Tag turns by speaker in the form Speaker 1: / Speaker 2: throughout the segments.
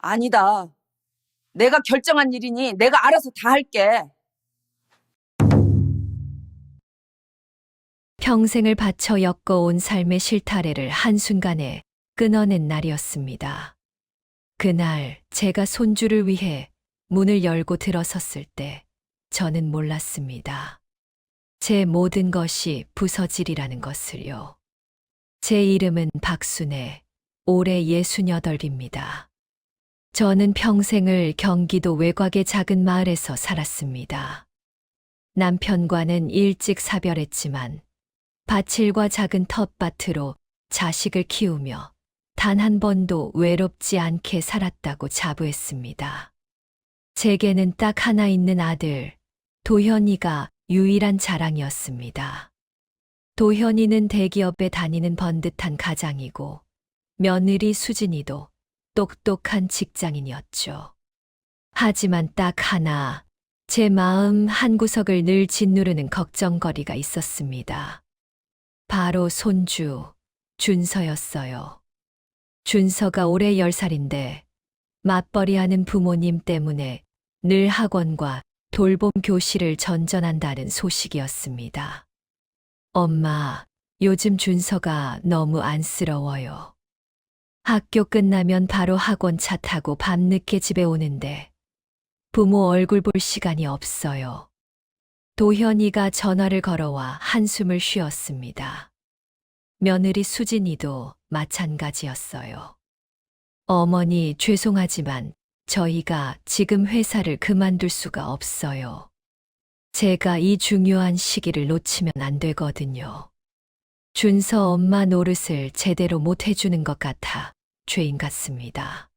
Speaker 1: 아니다. 내가 결정한 일이니 내가 알아서 다 할게.
Speaker 2: 평생을 바쳐 엮어온 삶의 실타래를 한순간에 끊어낸 날이었습니다. 그날 제가 손주를 위해 문을 열고 들어섰을 때 저는 몰랐습니다. 제 모든 것이 부서지리라는 것을요. 제 이름은 박순애, 올해 68입니다. 저는 평생을 경기도 외곽의 작은 마을에서 살았습니다. 남편과는 일찍 사별했지만 밭일과 작은 텃밭으로 자식을 키우며 단 한 번도 외롭지 않게 살았다고 자부했습니다. 제게는 딱 하나 있는 아들, 도현이가 유일한 자랑이었습니다. 도현이는 대기업에 다니는 번듯한 가장이고 며느리 수진이도 똑똑한 직장인이었죠. 하지만 딱 하나, 제 마음 한구석을 늘 짓누르는 걱정거리가 있었습니다. 바로 손주, 준서였어요. 준서가 올해 10살인데 맞벌이하는 부모님 때문에 늘 학원과 돌봄 교실을 전전한다는 소식이었습니다. 엄마, 요즘 준서가 너무 안쓰러워요. 학교 끝나면 바로 학원 차 타고 밤늦게 집에 오는데 부모 얼굴 볼 시간이 없어요. 도현이가 전화를 걸어와 한숨을 쉬었습니다. 며느리 수진이도 마찬가지였어요. 어머니, 죄송하지만 저희가 지금 회사를 그만둘 수가 없어요. 제가 이 중요한 시기를 놓치면 안 되거든요. 준서 엄마 노릇을 제대로 못 해주는 것 같아 죄인 같습니다.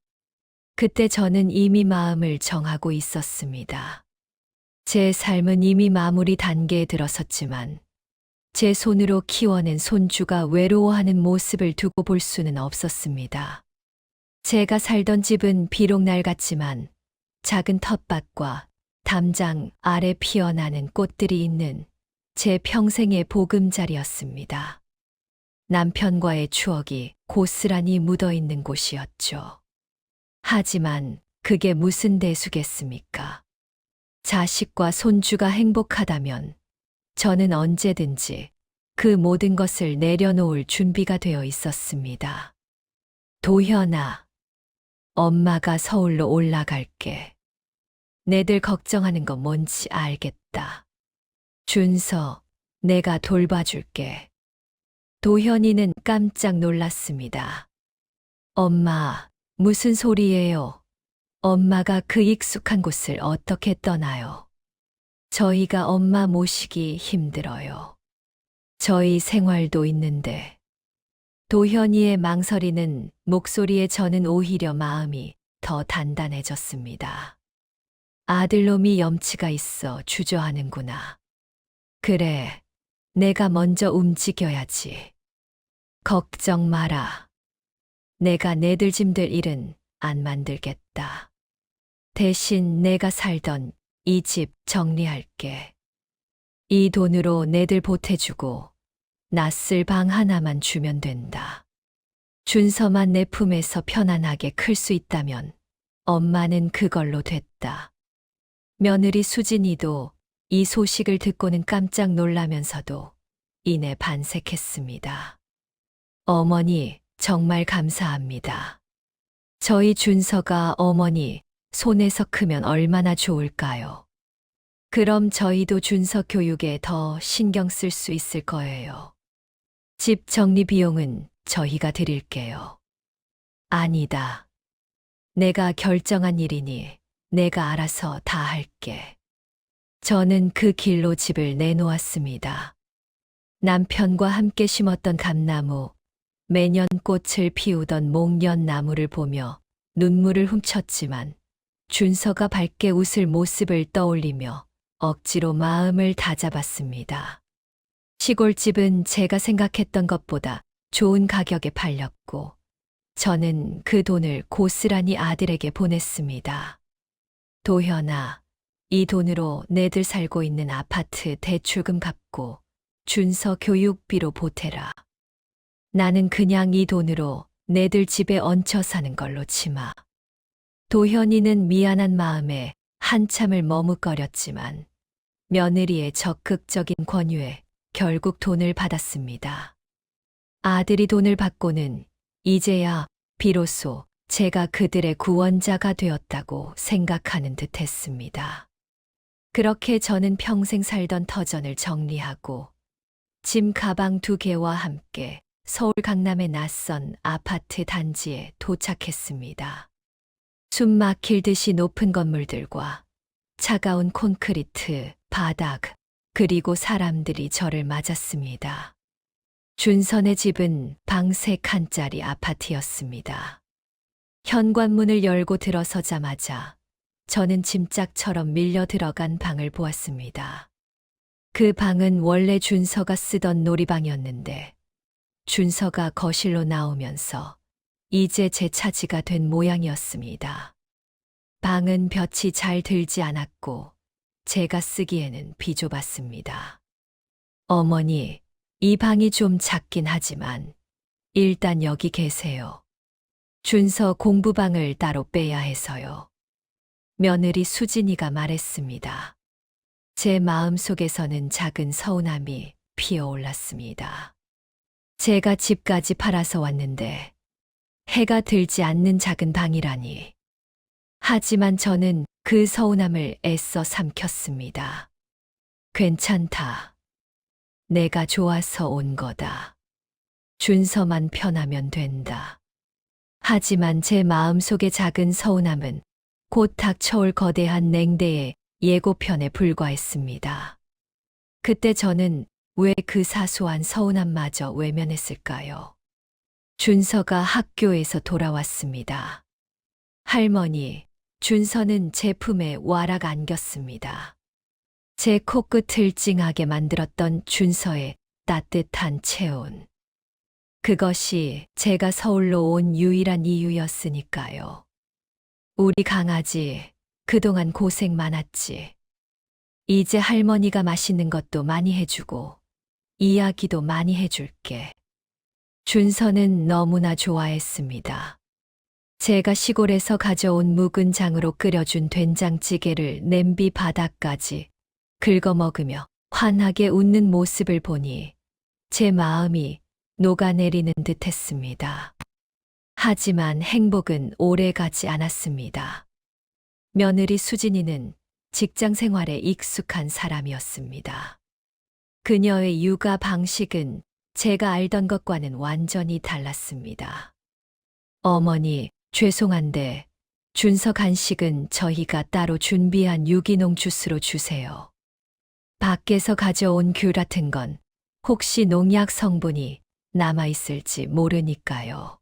Speaker 2: 그때 저는 이미 마음을 정하고 있었습니다. 제 삶은 이미 마무리 단계에 들어섰지만 제 손으로 키워낸 손주가 외로워하는 모습을 두고 볼 수는 없었습니다. 제가 살던 집은 비록 낡았지만 작은 텃밭과 담장 아래 피어나는 꽃들이 있는 제 평생의 보금자리였습니다. 남편과의 추억이 고스란히 묻어있는 곳이었죠. 하지만 그게 무슨 대수겠습니까? 자식과 손주가 행복하다면 저는 언제든지 그 모든 것을 내려놓을 준비가 되어 있었습니다. 도현아, 엄마가 서울로 올라갈게. 내들 걱정하는 거 뭔지 알겠다. 준서, 내가 돌봐줄게. 도현이는 깜짝 놀랐습니다. 엄마, 무슨 소리예요? 엄마가 그 익숙한 곳을 어떻게 떠나요? 저희가 엄마 모시기 힘들어요. 저희 생활도 있는데. 도현이의 망설이는 목소리에 저는 오히려 마음이 더 단단해졌습니다. 아들놈이 염치가 있어 주저하는구나. 그래, 내가 먼저 움직여야지. 걱정 마라. 내가 내들 짐들 일은 안 만들겠다. 대신 내가 살던 이 집 정리할게. 이 돈으로 내들 보태주고 낯을 방 하나만 주면 된다. 준서만 내 품에서 편안하게 클 수 있다면 엄마는 그걸로 됐다. 며느리 수진이도 이 소식을 듣고는 깜짝 놀라면서도 이내 반색했습니다. 어머니, 정말 감사합니다. 저희 준서가 어머니 손에서 크면 얼마나 좋을까요? 그럼 저희도 준서 교육에 더 신경 쓸 수 있을 거예요. 집 정리 비용은 저희가 드릴게요. 아니다. 내가 결정한 일이니 내가 알아서 다 할게. 저는 그 길로 집을 내놓았습니다. 남편과 함께 심었던 감나무, 매년 꽃을 피우던 목련나무를 보며 눈물을 훔쳤지만 준서가 밝게 웃을 모습을 떠올리며 억지로 마음을 다잡았습니다. 시골집은 제가 생각했던 것보다 좋은 가격에 팔렸고 저는 그 돈을 고스란히 아들에게 보냈습니다. 도현아, 이 돈으로 내들 살고 있는 아파트 대출금 갚고 준서 교육비로 보태라. 나는 그냥 이 돈으로 내들 집에 얹혀 사는 걸로 치마. 도현이는 미안한 마음에 한참을 머뭇거렸지만 며느리의 적극적인 권유에 결국 돈을 받았습니다. 아들이 돈을 받고는 이제야 비로소 제가 그들의 구원자가 되었다고 생각하는 듯 했습니다. 그렇게 저는 평생 살던 터전을 정리하고 짐 가방 2개와 함께 서울 강남의 낯선 아파트 단지에 도착했습니다. 숨 막힐 듯이 높은 건물들과 차가운 콘크리트, 바닥, 그리고 사람들이 저를 맞았습니다. 준선의 집은 방 3칸짜리 아파트였습니다. 현관문을 열고 들어서자마자 저는 짐짝처럼 밀려 들어간 방을 보았습니다. 그 방은 원래 준서가 쓰던 놀이방이었는데 준서가 거실로 나오면서 이제 제 차지가 된 모양이었습니다. 방은 볕이 잘 들지 않았고 제가 쓰기에는 비좁았습니다. 어머니, 이 방이 좀 작긴 하지만 일단 여기 계세요. 준서 공부방을 따로 빼야 해서요. 며느리 수진이가 말했습니다. 제 마음속에서는 작은 서운함이 피어올랐습니다. 제가 집까지 팔아서 왔는데 해가 들지 않는 작은 방이라니. 하지만 저는 그 서운함을 애써 삼켰습니다. 괜찮다. 내가 좋아서 온 거다. 준서만 편하면 된다. 하지만 제 마음속의 작은 서운함은 곧 닥쳐올 거대한 냉대의 예고편에 불과했습니다. 그때 저는 왜 그 사소한 서운함마저 외면했을까요? 준서가 학교에서 돌아왔습니다. 할머니, 준서는 제 품에 와락 안겼습니다. 제 코끝을 찡하게 만들었던 준서의 따뜻한 체온. 그것이 제가 서울로 온 유일한 이유였으니까요. 우리 강아지, 그동안 고생 많았지. 이제 할머니가 맛있는 것도 많이 해주고, 이야기도 많이 해줄게. 준서는 너무나 좋아했습니다. 제가 시골에서 가져온 묵은 장으로 끓여준 된장찌개를 냄비 바닥까지 긁어먹으며 환하게 웃는 모습을 보니 제 마음이 녹아내리는 듯 했습니다. 하지만 행복은 오래 가지 않았습니다. 며느리 수진이는 직장 생활에 익숙한 사람이었습니다. 그녀의 육아 방식은 제가 알던 것과는 완전히 달랐습니다. 어머니, 죄송한데 준서 간식은 저희가 따로 준비한 유기농 주스로 주세요. 밖에서 가져온 귤 같은 건 혹시 농약 성분이 남아있을지 모르니까요.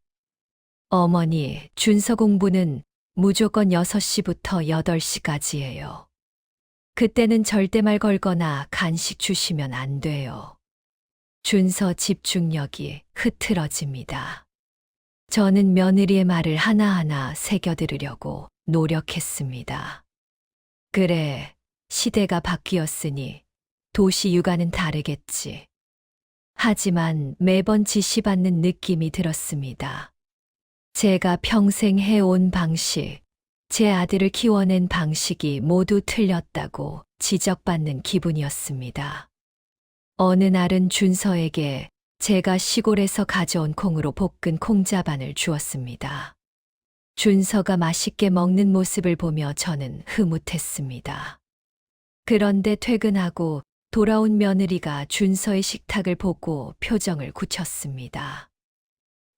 Speaker 2: 어머니, 준서 공부는 무조건 6시부터 8시까지예요. 그때는 절대 말 걸거나 간식 주시면 안 돼요. 준서 집중력이 흐트러집니다. 저는 며느리의 말을 하나하나 새겨들으려고 노력했습니다. 그래, 시대가 바뀌었으니 도시 육아는 다르겠지. 하지만 매번 지시받는 느낌이 들었습니다. 제가 평생 해온 방식, 제 아들을 키워낸 방식이 모두 틀렸다고 지적받는 기분이었습니다. 어느 날은 준서에게 제가 시골에서 가져온 콩으로 볶은 콩자반을 주었습니다. 준서가 맛있게 먹는 모습을 보며 저는 흐뭇했습니다. 그런데 퇴근하고 돌아온 며느리가 준서의 식탁을 보고 표정을 굳혔습니다.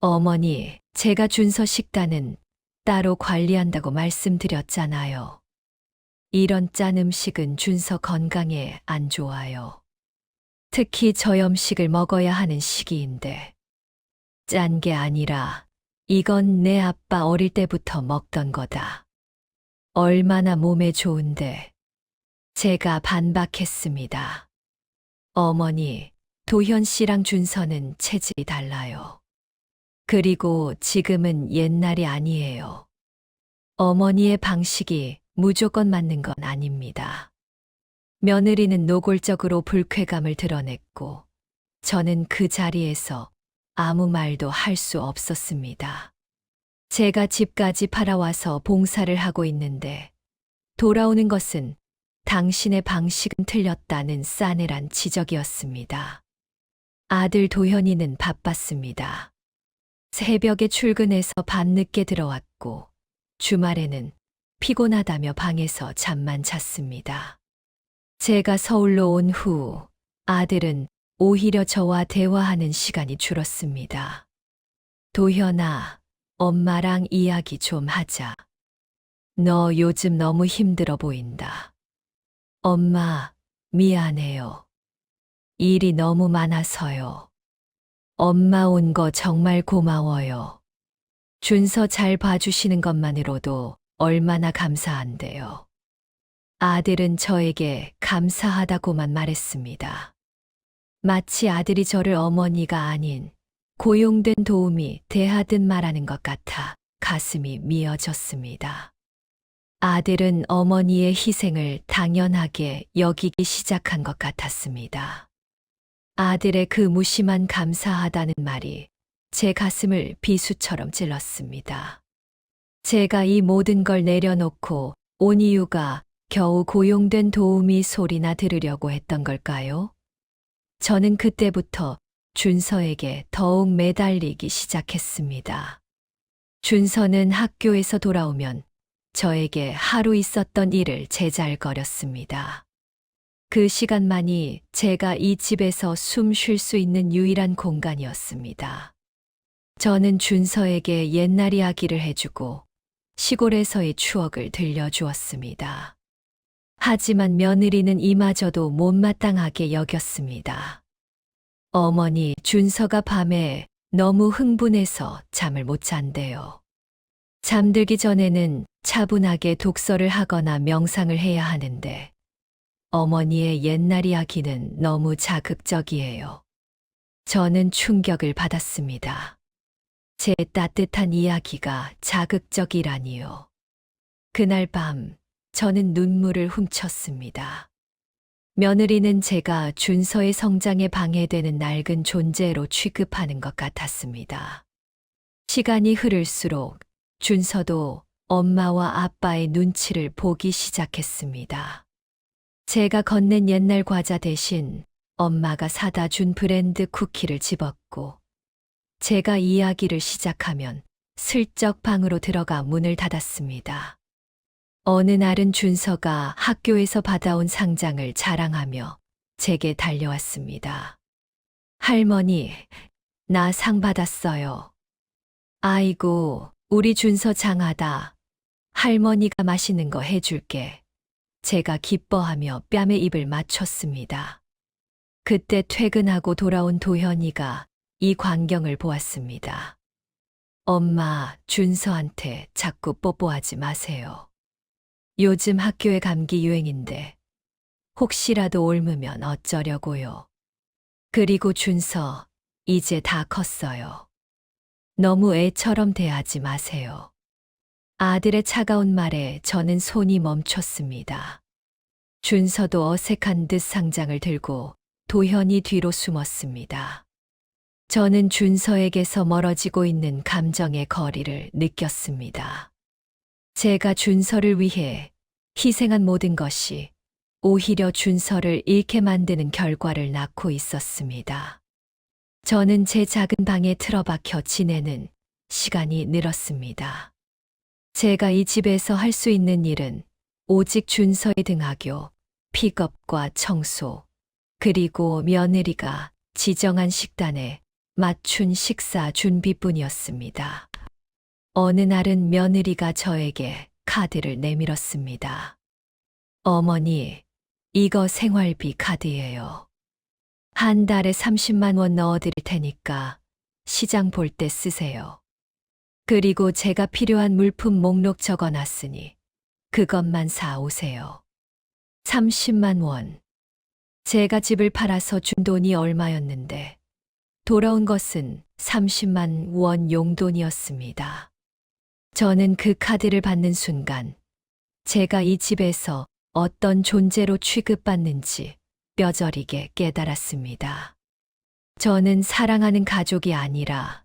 Speaker 2: 어머니, 제가 준서 식단은 따로 관리한다고 말씀드렸잖아요. 이런 짠 음식은 준서 건강에 안 좋아요. 특히 저염식을 먹어야 하는 시기인데. 짠 게 아니라 이건 내 아빠 어릴 때부터 먹던 거다. 얼마나 몸에 좋은데. 제가 반박했습니다. 어머니, 도현 씨랑 준서는 체질이 달라요. 그리고 지금은 옛날이 아니에요. 어머니의 방식이 무조건 맞는 건 아닙니다. 며느리는 노골적으로 불쾌감을 드러냈고 저는 그 자리에서 아무 말도 할 수 없었습니다. 제가 집까지 팔아와서 봉사를 하고 있는데 돌아오는 것은 당신의 방식은 틀렸다는 싸늘한 지적이었습니다. 아들 도현이는 바빴습니다. 새벽에 출근해서 밤늦게 들어왔고 주말에는 피곤하다며 방에서 잠만 잤습니다. 제가 서울로 온 후 아들은 오히려 저와 대화하는 시간이 줄었습니다. 도현아, 엄마랑 이야기 좀 하자. 너 요즘 너무 힘들어 보인다. 엄마, 미안해요. 일이 너무 많아서요. 엄마 온 거 정말 고마워요. 준서 잘 봐주시는 것만으로도 얼마나 감사한데요. 아들은 저에게 감사하다고만 말했습니다. 마치 아들이 저를 어머니가 아닌 고용된 도우미 대하듯 말하는 것 같아 가슴이 미어졌습니다. 아들은 어머니의 희생을 당연하게 여기기 시작한 것 같았습니다. 아들의 그 무심한 감사하다는 말이 제 가슴을 비수처럼 찔렀습니다. 제가 이 모든 걸 내려놓고 온 이유가 겨우 고용된 도우미 소리나 들으려고 했던 걸까요? 저는 그때부터 준서에게 더욱 매달리기 시작했습니다. 준서는 학교에서 돌아오면 저에게 하루 있었던 일을 제잘거렸습니다. 그 시간만이 제가 이 집에서 숨 쉴 수 있는 유일한 공간이었습니다. 저는 준서에게 옛날 이야기를 해주고 시골에서의 추억을 들려주었습니다. 하지만 며느리는 이마저도 못마땅하게 여겼습니다. 어머니, 준서가 밤에 너무 흥분해서 잠을 못 잔대요. 잠들기 전에는 차분하게 독서를 하거나 명상을 해야 하는데 어머니의 옛날 이야기는 너무 자극적이에요. 저는 충격을 받았습니다. 제 따뜻한 이야기가 자극적이라니요. 그날 밤 저는 눈물을 훔쳤습니다. 며느리는 제가 준서의 성장에 방해되는 낡은 존재로 취급하는 것 같았습니다. 시간이 흐를수록 준서도 엄마와 아빠의 눈치를 보기 시작했습니다. 제가 건넨 옛날 과자 대신 엄마가 사다 준 브랜드 쿠키를 집었고 제가 이야기를 시작하면 슬쩍 방으로 들어가 문을 닫았습니다. 어느 날은 준서가 학교에서 받아온 상장을 자랑하며 제게 달려왔습니다. 할머니, 나 상 받았어요. 아이고, 우리 준서 장하다. 할머니가 맛있는 거 해줄게. 제가 기뻐하며 뺨에 입을 맞췄습니다. 그때 퇴근하고 돌아온 도현이가 이 광경을 보았습니다. 엄마, 준서한테 자꾸 뽀뽀하지 마세요. 요즘 학교에 감기 유행인데 혹시라도 옮으면 어쩌려고요. 그리고 준서, 이제 다 컸어요. 너무 애처럼 대하지 마세요. 아들의 차가운 말에 저는 손이 멈췄습니다. 준서도 어색한 듯 상장을 들고 도현이 뒤로 숨었습니다. 저는 준서에게서 멀어지고 있는 감정의 거리를 느꼈습니다. 제가 준서를 위해 희생한 모든 것이 오히려 준서를 잃게 만드는 결과를 낳고 있었습니다. 저는 제 작은 방에 틀어박혀 지내는 시간이 늘었습니다. 제가 이 집에서 할 수 있는 일은 오직 준서의 등하교, 픽업과 청소, 그리고 며느리가 지정한 식단에 맞춘 식사 준비뿐이었습니다. 어느 날은 며느리가 저에게 카드를 내밀었습니다. 어머니, 이거 생활비 카드예요. 한 달에 30만 원 넣어드릴 테니까 시장 볼 때 쓰세요. 그리고 제가 필요한 물품 목록 적어놨으니 그것만 사 오세요. 30만 원. 제가 집을 팔아서 준 돈이 얼마였는데 돌아온 것은 30만 원 용돈이었습니다. 저는 그 카드를 받는 순간 제가 이 집에서 어떤 존재로 취급받는지 뼈저리게 깨달았습니다. 저는 사랑하는 가족이 아니라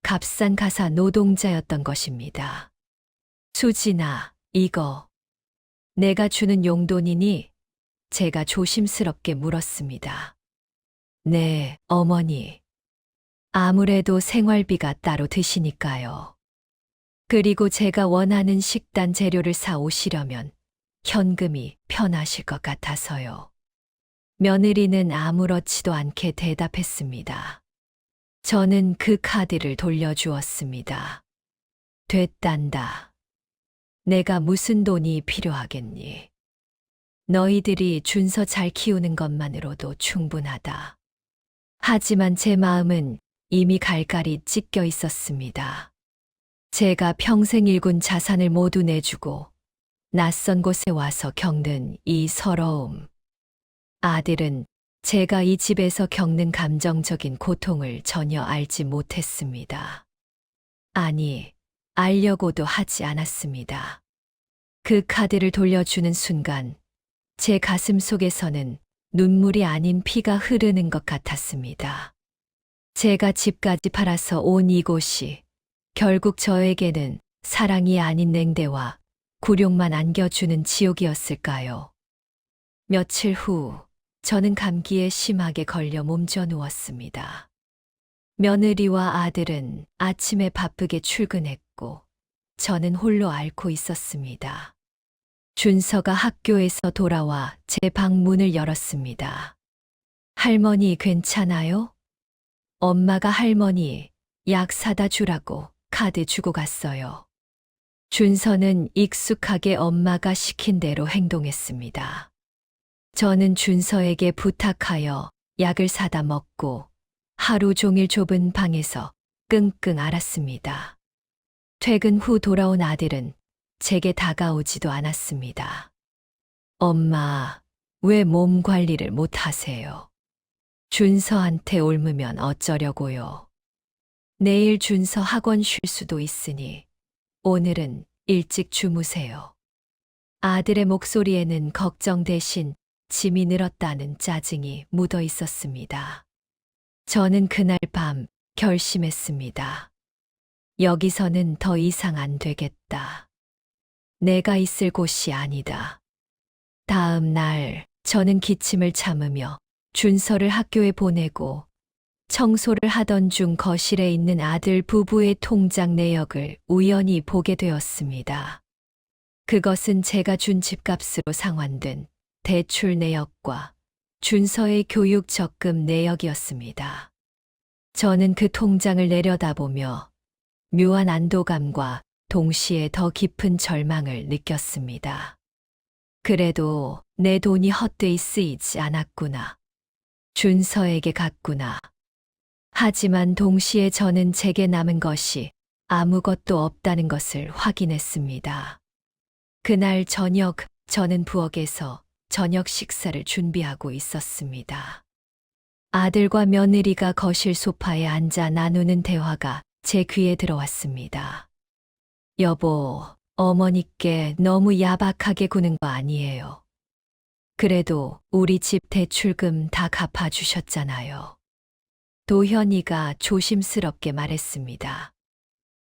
Speaker 2: 값싼 가사 노동자였던 것입니다. 수진아, 이거 내가 주는 용돈이니? 제가 조심스럽게 물었습니다. 네, 어머니. 아무래도 생활비가 따로 드시니까요. 그리고 제가 원하는 식단 재료를 사 오시려면 현금이 편하실 것 같아서요. 며느리는 아무렇지도 않게 대답했습니다. 저는 그 카드를 돌려주었습니다. 됐단다. 내가 무슨 돈이 필요하겠니? 너희들이 준서 잘 키우는 것만으로도 충분하다. 하지만 제 마음은 이미 갈갈이 찢겨 있었습니다. 제가 평생 일군 자산을 모두 내주고 낯선 곳에 와서 겪는 이 서러움. 아들은 제가 이 집에서 겪는 감정적인 고통을 전혀 알지 못했습니다. 아니, 알려고도 하지 않았습니다. 그 카드를 돌려주는 순간 제 가슴 속에서는 눈물이 아닌 피가 흐르는 것 같았습니다. 제가 집까지 팔아서 온 이곳이 결국 저에게는 사랑이 아닌 냉대와 굴욕만 안겨주는 지옥이었을까요? 며칠 후 저는 감기에 심하게 걸려 몸져 누웠습니다. 며느리와 아들은 아침에 바쁘게 출근했고 저는 홀로 앓고 있었습니다. 준서가 학교에서 돌아와 제 방 문을 열었습니다. 할머니 괜찮아요? 엄마가 할머니 약 사다 주라고 카드 주고 갔어요. 준서는 익숙하게 엄마가 시킨 대로 행동했습니다. 저는 준서에게 부탁하여 약을 사다 먹고 하루 종일 좁은 방에서 끙끙 앓았습니다. 퇴근 후 돌아온 아들은 제게 다가오지도 않았습니다. 엄마, 왜 몸 관리를 못 하세요? 준서한테 옮으면 어쩌려고요? 내일 준서 학원 쉴 수도 있으니 오늘은 일찍 주무세요. 아들의 목소리에는 걱정 대신 짐이 늘었다는 짜증이 묻어 있었습니다. 저는 그날 밤 결심했습니다. 여기서는 더 이상 안 되겠다. 내가 있을 곳이 아니다. 다음 날 저는 기침을 참으며 준서를 학교에 보내고 청소를 하던 중 거실에 있는 아들 부부의 통장 내역을 우연히 보게 되었습니다. 그것은 제가 준 집값으로 상환된 대출 내역과 준서의 교육 적금 내역이었습니다. 저는 그 통장을 내려다보며 묘한 안도감과 동시에 더 깊은 절망을 느꼈습니다. 그래도 내 돈이 헛되이 쓰이지 않았구나. 준서에게 갔구나. 하지만 동시에 저는 제게 남은 것이 아무것도 없다는 것을 확인했습니다. 그날 저녁 저는 부엌에서 저녁 식사를 준비하고 있었습니다. 아들과 며느리가 거실 소파에 앉아 나누는 대화가 제 귀에 들어왔습니다. 여보, 어머니께 너무 야박하게 구는 거 아니에요. 그래도 우리 집 대출금 다 갚아주셨잖아요. 도현이가 조심스럽게 말했습니다.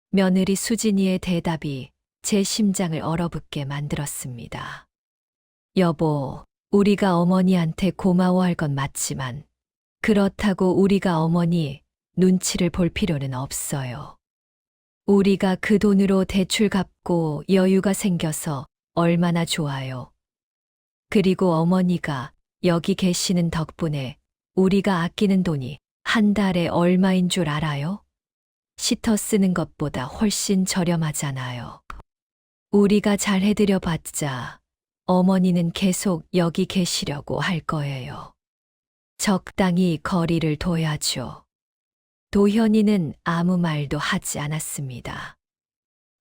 Speaker 2: 며느리 수진이의 대답이 제 심장을 얼어붙게 만들었습니다. 여보, 우리가 어머니한테 고마워할 건 맞지만 그렇다고 우리가 어머니 눈치를 볼 필요는 없어요. 우리가 그 돈으로 대출 갚고 여유가 생겨서 얼마나 좋아요. 그리고 어머니가 여기 계시는 덕분에 우리가 아끼는 돈이 한 달에 얼마인 줄 알아요? 시터 쓰는 것보다 훨씬 저렴하잖아요. 우리가 잘 해드려 봤자 어머니는 계속 여기 계시려고 할 거예요. 적당히 거리를 둬야죠. 도현이는 아무 말도 하지 않았습니다.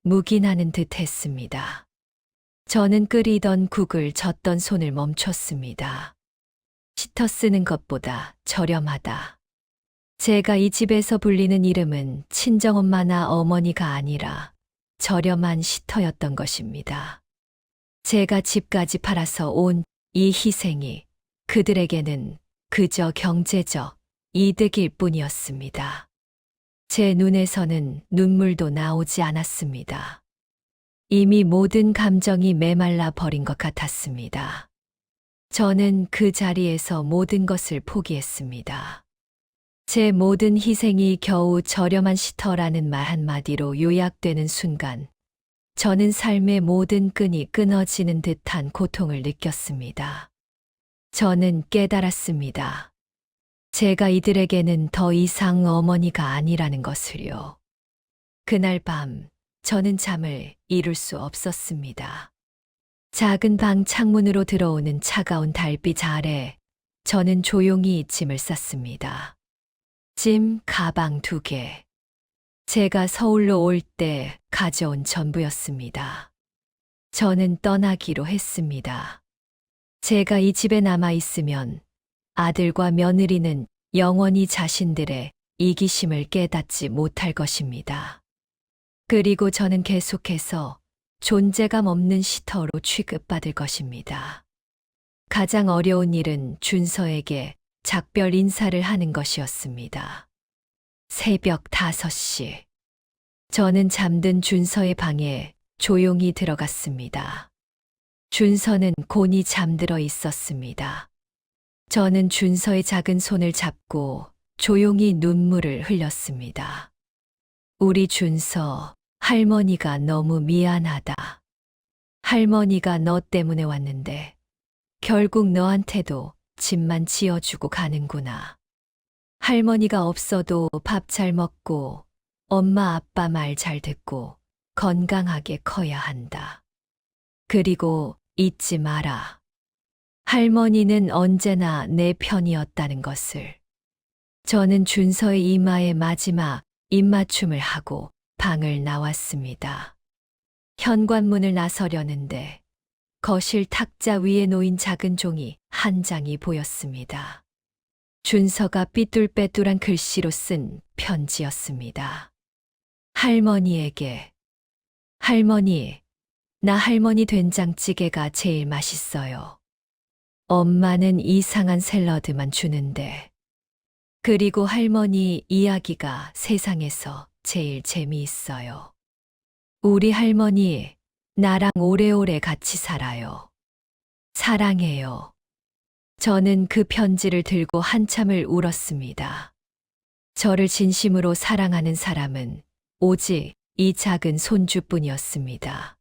Speaker 2: 묵인하는 듯 했습니다. 저는 끓이던 국을 젓던 손을 멈췄습니다. 시터 쓰는 것보다 저렴하다. 제가 이 집에서 불리는 이름은 친정엄마나 어머니가 아니라 저렴한 시터였던 것입니다. 제가 집까지 팔아서 온 이 희생이 그들에게는 그저 경제적 이득일 뿐이었습니다. 제 눈에서는 눈물도 나오지 않았습니다. 이미 모든 감정이 메말라 버린 것 같았습니다. 저는 그 자리에서 모든 것을 포기했습니다. 제 모든 희생이 겨우 저렴한 시터라는 말 한마디로 요약되는 순간, 저는 삶의 모든 끈이 끊어지는 듯한 고통을 느꼈습니다. 저는 깨달았습니다. 제가 이들에게는 더 이상 어머니가 아니라는 것을요. 그날 밤, 저는 잠을 이룰 수 없었습니다. 작은 방 창문으로 들어오는 차가운 달빛 아래 저는 조용히 짐을 쌌습니다. 짐, 가방 2개. 제가 서울로 올 때 가져온 전부였습니다. 저는 떠나기로 했습니다. 제가 이 집에 남아 있으면 아들과 며느리는 영원히 자신들의 이기심을 깨닫지 못할 것입니다. 그리고 저는 계속해서 존재감 없는 시터로 취급받을 것입니다. 가장 어려운 일은 준서에게 작별 인사를 하는 것이었습니다. 새벽 5시. 저는 잠든 준서의 방에 조용히 들어갔습니다. 준서는 곤히 잠들어 있었습니다. 저는 준서의 작은 손을 잡고 조용히 눈물을 흘렸습니다. 우리 준서, 할머니가 너무 미안하다. 할머니가 너 때문에 왔는데 결국 너한테도 집만 지어주고 가는구나. 할머니가 없어도 밥 잘 먹고 엄마 아빠 말 잘 듣고 건강하게 커야 한다. 그리고 잊지 마라. 할머니는 언제나 내 편이었다는 것을. 저는 준서의 이마에 마지막 입맞춤을 하고 방을 나왔습니다. 현관문을 나서려는데 거실 탁자 위에 놓인 작은 종이 한 장이 보였습니다. 준서가 삐뚤빼뚤한 글씨로 쓴 편지였습니다. 할머니에게. 할머니, 나 할머니 된장찌개가 제일 맛있어요. 엄마는 이상한 샐러드만 주는데. 그리고 할머니 이야기가 세상에서 제일 재미있어요. 우리 할머니, 나랑 오래오래 같이 살아요. 사랑해요. 저는 그 편지를 들고 한참을 울었습니다. 저를 진심으로 사랑하는 사람은 오직 이 작은 손주뿐이었습니다.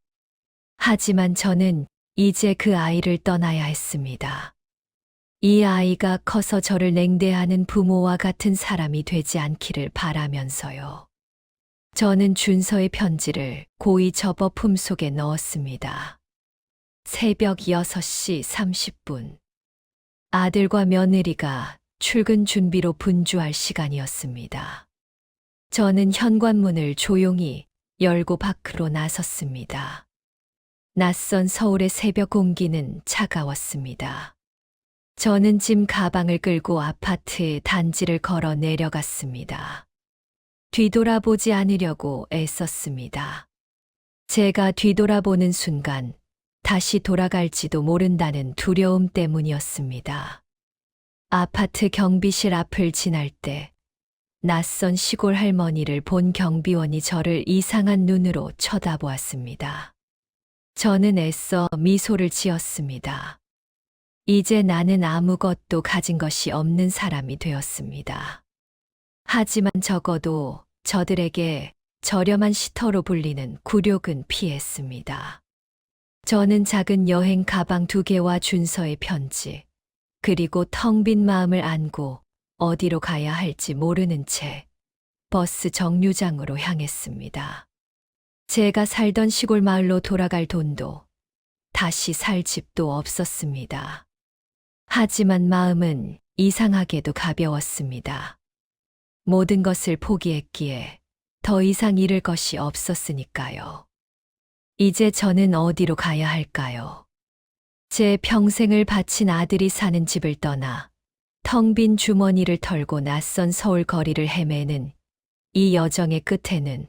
Speaker 2: 하지만 저는 이제 그 아이를 떠나야 했습니다. 이 아이가 커서 저를 냉대하는 부모와 같은 사람이 되지 않기를 바라면서요. 저는 준서의 편지를 고이 접어 품속에 넣었습니다. 새벽 6시 30분. 아들과 며느리가 출근 준비로 분주할 시간이었습니다. 저는 현관문을 조용히 열고 밖으로 나섰습니다. 낯선 서울의 새벽 공기는 차가웠습니다. 저는 짐 가방을 끌고 아파트 단지를 걸어 내려갔습니다. 뒤돌아보지 않으려고 애썼습니다. 제가 뒤돌아보는 순간 다시 돌아갈지도 모른다는 두려움 때문이었습니다. 아파트 경비실 앞을 지날 때 낯선 시골 할머니를 본 경비원이 저를 이상한 눈으로 쳐다보았습니다. 저는 애써 미소를 지었습니다. 이제 나는 아무것도 가진 것이 없는 사람이 되었습니다. 하지만 적어도 저들에게 저렴한 시터로 불리는 굴욕은 피했습니다. 저는 작은 여행 가방 2개와 준서의 편지, 그리고 텅 빈 마음을 안고 어디로 가야 할지 모르는 채 버스 정류장으로 향했습니다. 제가 살던 시골 마을로 돌아갈 돈도 다시 살 집도 없었습니다. 하지만 마음은 이상하게도 가벼웠습니다. 모든 것을 포기했기에 더 이상 잃을 것이 없었으니까요. 이제 저는 어디로 가야 할까요? 제 평생을 바친 아들이 사는 집을 떠나 텅 빈 주머니를 털고 낯선 서울 거리를 헤매는 이 여정의 끝에는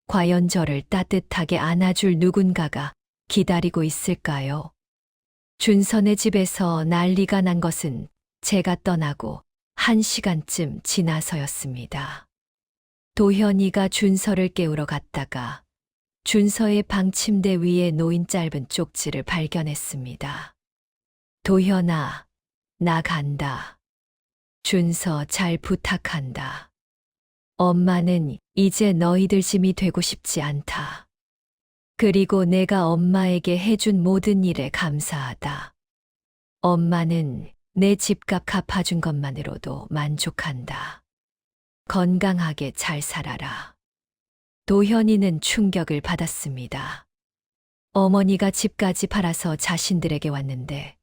Speaker 2: 과연 저를 따뜻하게 안아줄 누군가가 기다리고 있을까요? 준선의 집에서 난리가 난 것은 제가 떠나고 1시간쯤 지나서였습니다. 도현이가 준서를 깨우러 갔다가 준서의 방 침대 위에 놓인 짧은 쪽지를 발견했습니다. 도현아, 나 간다. 준서 잘 부탁한다. 엄마는 이제 너희들 짐이 되고 싶지 않다. 그리고 내가 엄마에게 해준 모든 일에 감사하다. 엄마는 내 집값 갚아준 것만으로도 만족한다. 건강하게 잘 살아라. 도현이는 충격을 받았습니다. 어머니가 집까지 팔아서 자신들에게 왔는데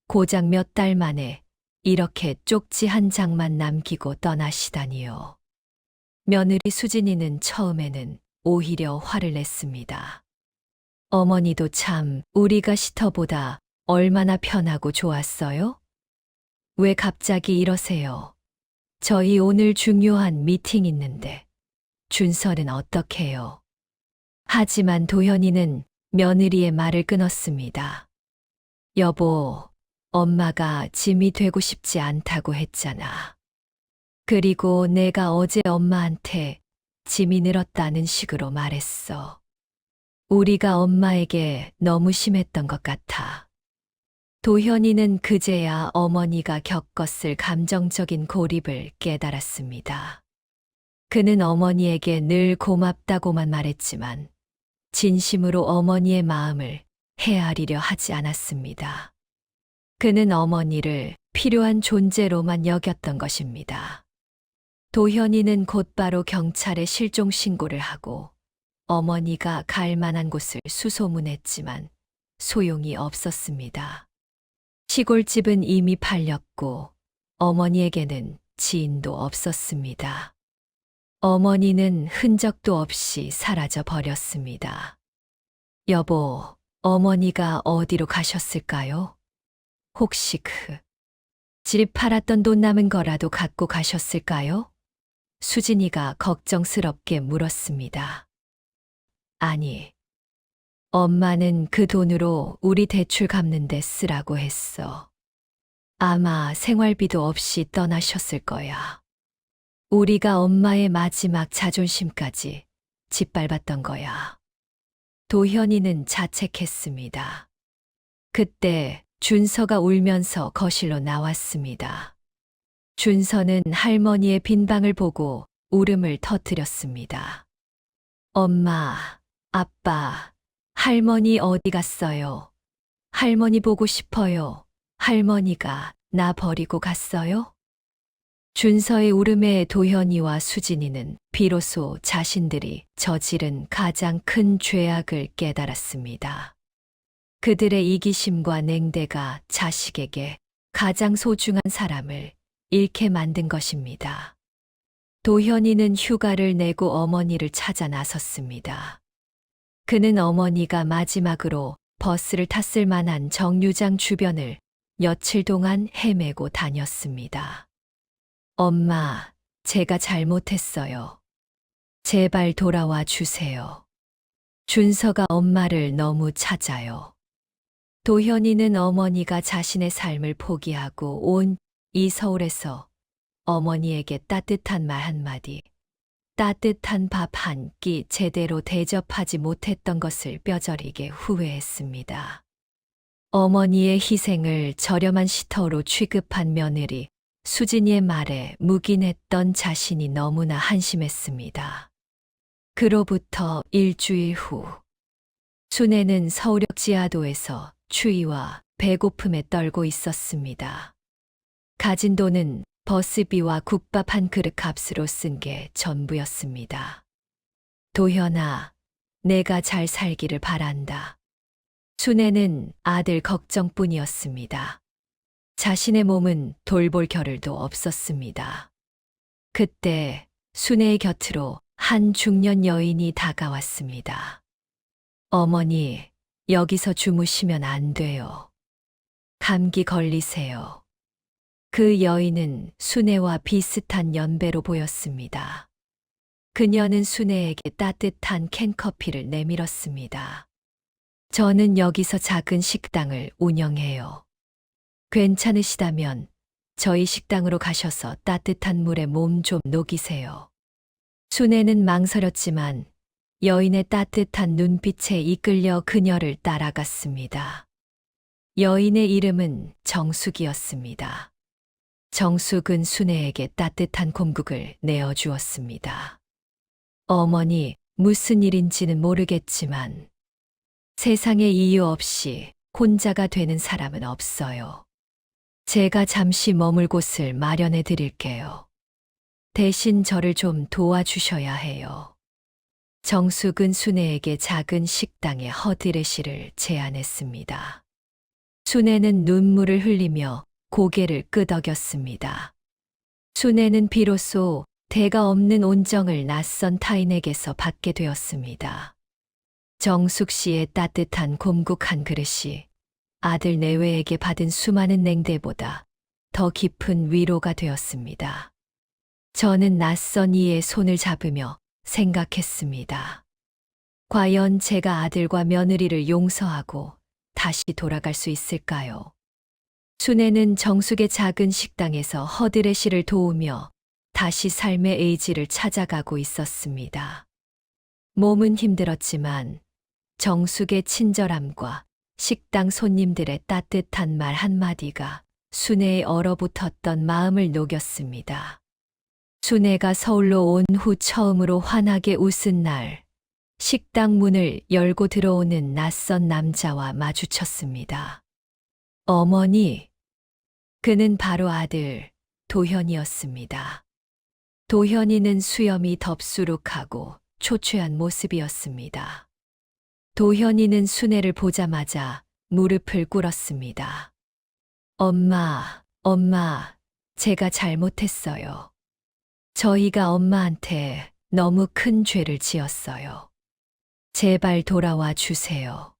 Speaker 2: 고작 몇 달 만에 이렇게 쪽지 한 장만 남기고 떠나시다니요. 며느리 수진이는 처음에는 오히려 화를 냈습니다. 어머니도 참 우리가 시터보다 얼마나 편하고 좋았어요? 왜 갑자기 이러세요? 저희 오늘 중요한 미팅 있는데 준서는 어떡해요? 하지만 도현이는 며느리의 말을 끊었습니다. 여보, 엄마가 짐이 되고 싶지 않다고 했잖아. 그리고 내가 어제 엄마한테 짐이 늘었다는 식으로 말했어. 우리가 엄마에게 너무 심했던 것 같아. 도현이는 그제야 어머니가 겪었을 감정적인 고립을 깨달았습니다. 그는 어머니에게 늘 고맙다고만 말했지만 진심으로 어머니의 마음을 헤아리려 하지 않았습니다. 그는 어머니를 필요한 존재로만 여겼던 것입니다. 도현이는 곧바로 경찰에 실종 신고를 하고 어머니가 갈 만한 곳을 수소문했지만 소용이 없었습니다. 시골집은 이미 팔렸고 어머니에게는 지인도 없었습니다. 어머니는 흔적도 없이 사라져 버렸습니다. 여보, 어머니가 어디로 가셨을까요? 혹시 집 팔았던 돈 남은 거라도 갖고 가셨을까요? 수진이가 걱정스럽게 물었습니다. 아니, 엄마는 그 돈으로 우리 대출 갚는 데 쓰라고 했어. 아마 생활비도 없이 떠나셨을 거야. 우리가 엄마의 마지막 자존심까지 짓밟았던 거야. 도현이는 자책했습니다. 그때 준서가 울면서 거실로 나왔습니다. 준서는 할머니의 빈 방을 보고 울음을 터뜨렸습니다. 엄마, 아빠, 할머니 어디 갔어요? 할머니 보고 싶어요. 할머니가 나 버리고 갔어요? 준서의 울음에 도현이와 수진이는 비로소 자신들이 저지른 가장 큰 죄악을 깨달았습니다. 그들의 이기심과 냉대가 자식에게 가장 소중한 사람을 잃게 만든 것입니다. 도현이는 휴가를 내고 어머니를 찾아 나섰습니다. 그는 어머니가 마지막으로 버스를 탔을 만한 정류장 주변을 며칠 동안 헤매고 다녔습니다. 엄마, 제가 잘못했어요. 제발 돌아와 주세요. 준서가 엄마를 너무 찾아요. 도현이는 어머니가 자신의 삶을 포기하고 온 이 서울에서 어머니에게 따뜻한 말 한마디, 따뜻한 밥 한 끼 제대로 대접하지 못했던 것을 뼈저리게 후회했습니다. 어머니의 희생을 저렴한 시터로 취급한 며느리 수진이의 말에 묵인했던 자신이 너무나 한심했습니다. 그로부터 일주일 후, 순애는 서울역 지하도에서 추위와 배고픔에 떨고 있었습니다. 가진 돈은 버스비와 국밥 한 그릇 값으로 쓴 게 전부였습니다. 도현아, 내가 잘 살기를 바란다. 순애는 아들 걱정뿐이었습니다. 자신의 몸은 돌볼 겨를도 없었습니다. 그때 순애의 곁으로 한 중년 여인이 다가왔습니다. 어머니, 여기서 주무시면 안 돼요. 감기 걸리세요. 그 여인은 순애와 비슷한 연배로 보였습니다. 그녀는 순애에게 따뜻한 캔커피를 내밀었습니다. 저는 여기서 작은 식당을 운영해요. 괜찮으시다면 저희 식당으로 가셔서 따뜻한 물에 몸 좀 녹이세요. 순애는 망설였지만 여인의 따뜻한 눈빛에 이끌려 그녀를 따라갔습니다. 여인의 이름은 정숙이었습니다. 정숙은 순애에게 따뜻한 곰국을 내어주었습니다. 어머니, 무슨 일인지는 모르겠지만 세상에 이유 없이 혼자가 되는 사람은 없어요. 제가 잠시 머물 곳을 마련해 드릴게요. 대신 저를 좀 도와주셔야 해요. 정숙은 순애에게 작은 식당의 허드레시를 제안했습니다. 순애는 눈물을 흘리며 고개를 끄덕였습니다. 순애는 비로소 대가 없는 온정을 낯선 타인에게서 받게 되었습니다. 정숙 씨의 따뜻한 곰국 한 그릇이 아들 내외에게 받은 수많은 냉대보다 더 깊은 위로가 되었습니다. 저는 낯선 이의 손을 잡으며 생각했습니다. 과연 제가 아들과 며느리를 용서하고 다시 돌아갈 수 있을까요? 순애는 정숙의 작은 식당에서 허드레시를 도우며 다시 삶의 의지를 찾아가고 있었습니다. 몸은 힘들었지만 정숙의 친절함과 식당 손님들의 따뜻한 말 한마디가 순애의 얼어붙었던 마음을 녹였습니다. 순애가 서울로 온 후 처음으로 환하게 웃은 날, 식당 문을 열고 들어오는 낯선 남자와 마주쳤습니다. 어머니, 그는 바로 아들 도현이었습니다. 도현이는 수염이 덥수룩하고 초췌한 모습이었습니다. 도현이는 순애를 보자마자 무릎을 꿇었습니다. 엄마, 제가 잘못했어요. 저희가 엄마한테 너무 큰 죄를 지었어요. 제발 돌아와 주세요.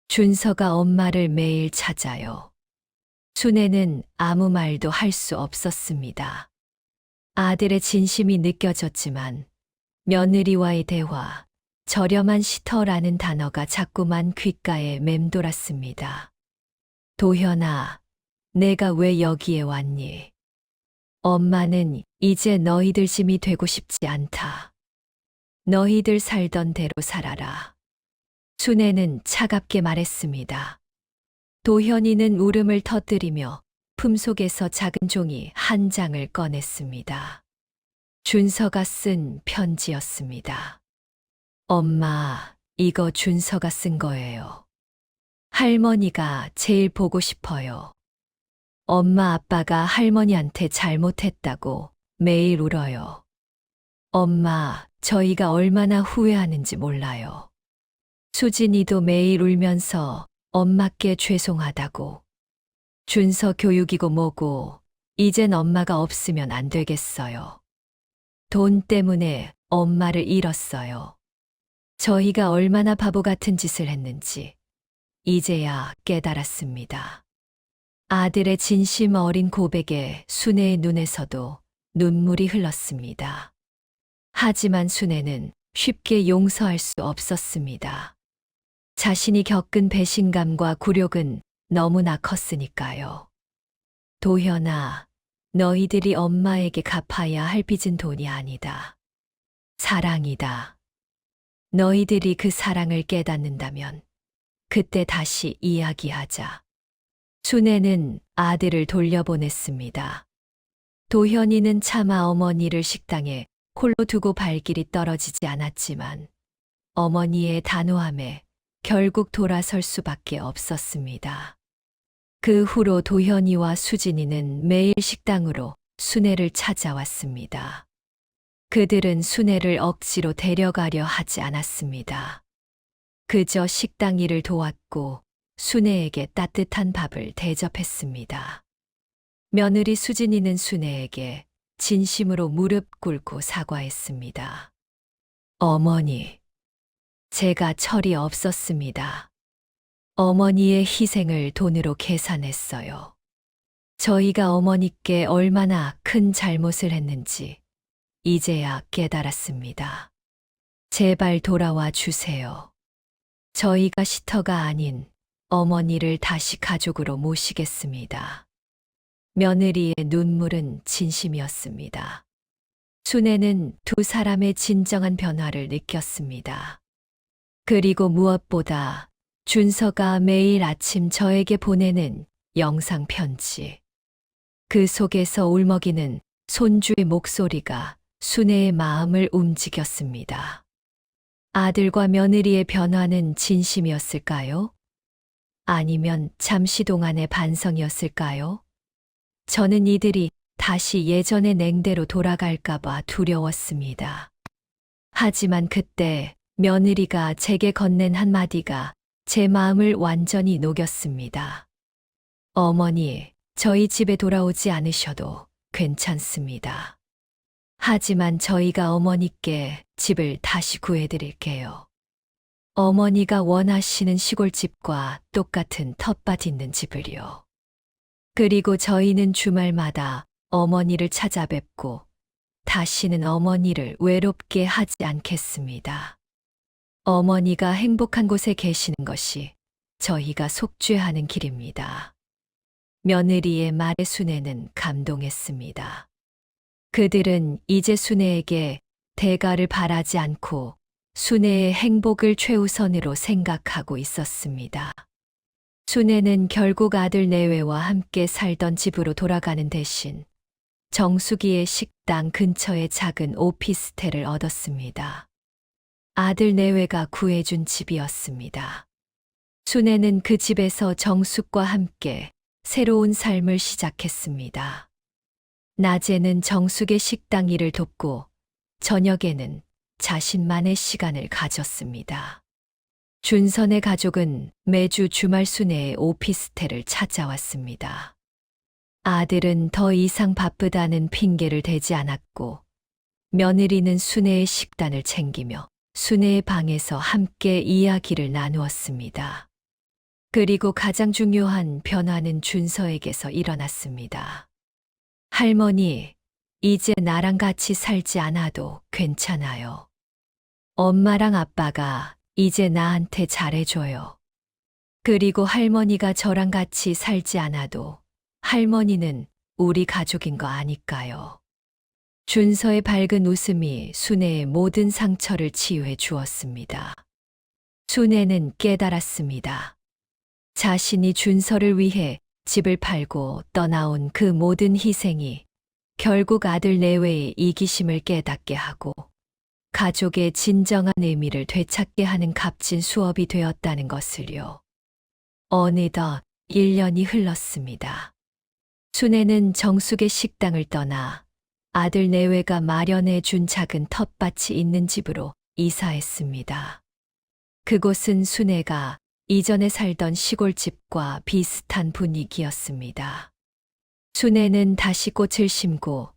Speaker 2: 준서가 엄마를 매일 찾아요. 순애는 아무 말도 할 수 없었습니다. 아들의 진심이 느껴졌지만 며느리와의 대화, 저렴한 시터라는 단어가 자꾸만 귓가에 맴돌았습니다. 도현아, 내가 왜 여기에 왔니? 엄마는 이제 너희들 짐이 되고 싶지 않다. 너희들 살던 대로 살아라. 순애는 차갑게 말했습니다. 도현이는 울음을 터뜨리며 품속에서 작은 종이 한 장을 꺼냈습니다. 준서가 쓴 편지였습니다. 엄마, 이거 준서가 쓴 거예요. 할머니가 제일 보고 싶어요. 엄마 아빠가 할머니한테 잘못했다고 매일 울어요. 엄마, 저희가 얼마나 후회하는지 몰라요. 수진이도 매일 울면서 엄마께 죄송하다고. 준서 교육이고 뭐고, 이젠 엄마가 없으면 안 되겠어요. 돈 때문에 엄마를 잃었어요. 저희가 얼마나 바보 같은 짓을 했는지 이제야 깨달았습니다. 아들의 진심 어린 고백에 순애의 눈에서도 눈물이 흘렀습니다. 하지만 순애는 쉽게 용서할 수 없었습니다. 자신이 겪은 배신감과 굴욕은 너무나 컸으니까요. 도현아, 너희들이 엄마에게 갚아야 할 빚은 돈이 아니다. 사랑이다. 너희들이 그 사랑을 깨닫는다면 그때 다시 이야기하자. 순애는 아들을 돌려보냈습니다. 도현이는 차마 어머니를 식당에 홀로 두고 발길이 떨어지지 않았지만 어머니의 단호함에 결국 돌아설 수밖에 없었습니다. 그 후로 도현이와 수진이는 매일 식당으로 순애를 찾아왔습니다. 그들은 순애를 억지로 데려가려 하지 않았습니다. 그저 식당 일을 도왔고 순애에게 따뜻한 밥을 대접했습니다. 며느리 수진이는 순애에게 진심으로 무릎 꿇고 사과했습니다. 어머니, 제가 철이 없었습니다. 어머니의 희생을 돈으로 계산했어요. 저희가 어머니께 얼마나 큰 잘못을 했는지 이제야 깨달았습니다. 제발 돌아와 주세요. 저희가 시터가 아닌 어머니를 다시 가족으로 모시겠습니다. 며느리의 눈물은 진심이었습니다. 순애는 두 사람의 진정한 변화를 느꼈습니다. 그리고 무엇보다 준서가 매일 아침 저에게 보내는 영상 편지. 그 속에서 울먹이는 손주의 목소리가 순애의 마음을 움직였습니다. 아들과 며느리의 변화는 진심이었을까요? 아니면 잠시 동안의 반성이었을까요? 저는 이들이 다시 예전의 냉대로 돌아갈까봐 두려웠습니다. 하지만 그때 며느리가 제게 건넨 한마디가 제 마음을 완전히 녹였습니다. 어머니, 저희 집에 돌아오지 않으셔도 괜찮습니다. 하지만 저희가 어머니께 집을 다시 구해드릴게요. 어머니가 원하시는 시골집과 똑같은 텃밭 있는 집을요. 그리고 저희는 주말마다 어머니를 찾아뵙고 다시는 어머니를 외롭게 하지 않겠습니다. 어머니가 행복한 곳에 계시는 것이 저희가 속죄하는 길입니다. 며느리의 말에 순애는 감동했습니다. 그들은 이제 순애에게 대가를 바라지 않고 순애의 행복을 최우선으로 생각하고 있었습니다. 순애는 결국 아들 내외와 함께 살던 집으로 돌아가는 대신 정수기의 식당 근처에 작은 오피스텔을 얻었습니다. 아들 내외가 구해준 집이었습니다. 순애는 그 집에서 정숙과 함께 새로운 삶을 시작했습니다. 낮에는 정숙의 식당 일을 돕고 저녁에는 자신만의 시간을 가졌습니다. 준선의 가족은 매주 주말 순애의 오피스텔을 찾아왔습니다. 아들은 더 이상 바쁘다는 핑계를 대지 않았고 며느리는 순애의 식단을 챙기며 순애의 방에서 함께 이야기를 나누었습니다. 그리고 가장 중요한 변화는 준서에게서 일어났습니다. 할머니, 이제 나랑 같이 살지 않아도 괜찮아요. 엄마랑 아빠가 이제 나한테 잘해줘요. 그리고 할머니가 저랑 같이 살지 않아도 할머니는 우리 가족인 거 아니까요. 준서의 밝은 웃음이 순애의 모든 상처를 치유해 주었습니다. 순애는 깨달았습니다. 자신이 준서를 위해 집을 팔고 떠나온 그 모든 희생이 결국 아들 내외의 이기심을 깨닫게 하고 가족의 진정한 의미를 되찾게 하는 값진 수업이 되었다는 것을요. 어느덧 1년이 흘렀습니다. 순애는 정숙의 식당을 떠나 아들 내외가 마련해 준 작은 텃밭이 있는 집으로 이사했습니다. 그곳은 순애가 이전에 살던 시골집과 비슷한 분위기였습니다. 순애는 다시 꽃을 심고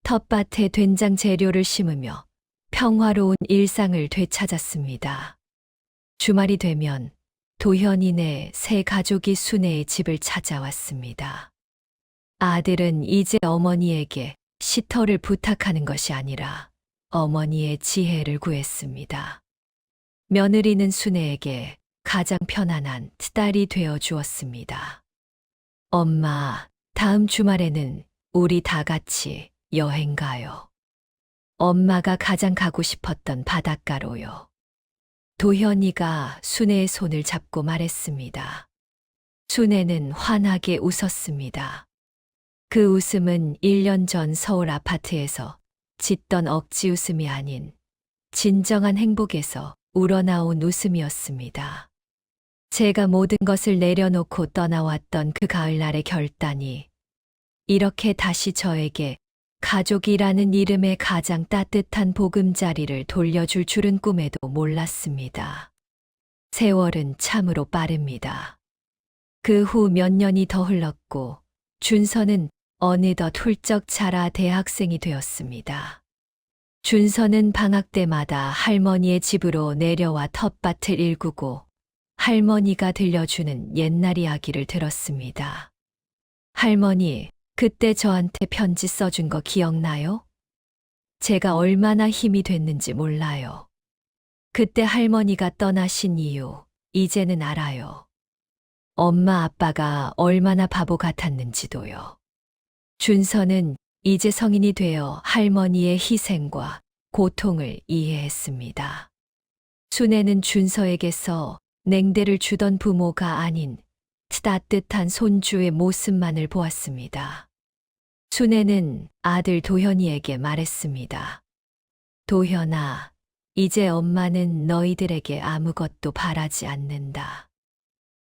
Speaker 2: 텃밭에 된장 재료를 심으며 평화로운 일상을 되찾았습니다. 주말이 되면 도현이네 세 가족이 순애의 집을 찾아왔습니다. 아들은 이제 어머니에게 시터를 부탁하는 것이 아니라 어머니의 지혜를 구했습니다. 며느리는 순애에게 가장 편안한 딸이 되어 주었습니다. 엄마, 다음 주말에는 우리 다 같이 여행 가요. 엄마가 가장 가고 싶었던 바닷가로요. 도현이가 순애의 손을 잡고 말했습니다. 순애는 환하게 웃었습니다. 그 웃음은 1년 전 서울 아파트에서 짓던 억지 웃음이 아닌 진정한 행복에서 우러나온 웃음이었습니다. 제가 모든 것을 내려놓고 떠나왔던 그 가을날의 결단이 이렇게 다시 저에게 가족이라는 이름의 가장 따뜻한 보금자리를 돌려줄 줄은 꿈에도 몰랐습니다. 세월은 참으로 빠릅니다. 그 후 몇 년이 더 흘렀고 준서는 어느덧 훌쩍 자라 대학생이 되었습니다. 준서는 방학 때마다 할머니의 집으로 내려와 텃밭을 일구고 할머니가 들려주는 옛날 이야기를 들었습니다. 할머니, 그때 저한테 편지 써준 거 기억나요? 제가 얼마나 힘이 됐는지 몰라요. 그때 할머니가 떠나신 이유, 이제는 알아요. 엄마 아빠가 얼마나 바보 같았는지도요. 준서는 이제 성인이 되어 할머니의 희생과 고통을 이해했습니다. 순애는 준서에게서 냉대를 주던 부모가 아닌 따뜻한 손주의 모습만을 보았습니다. 순애는 아들 도현이에게 말했습니다. 도현아, 이제 엄마는 너희들에게 아무것도 바라지 않는다.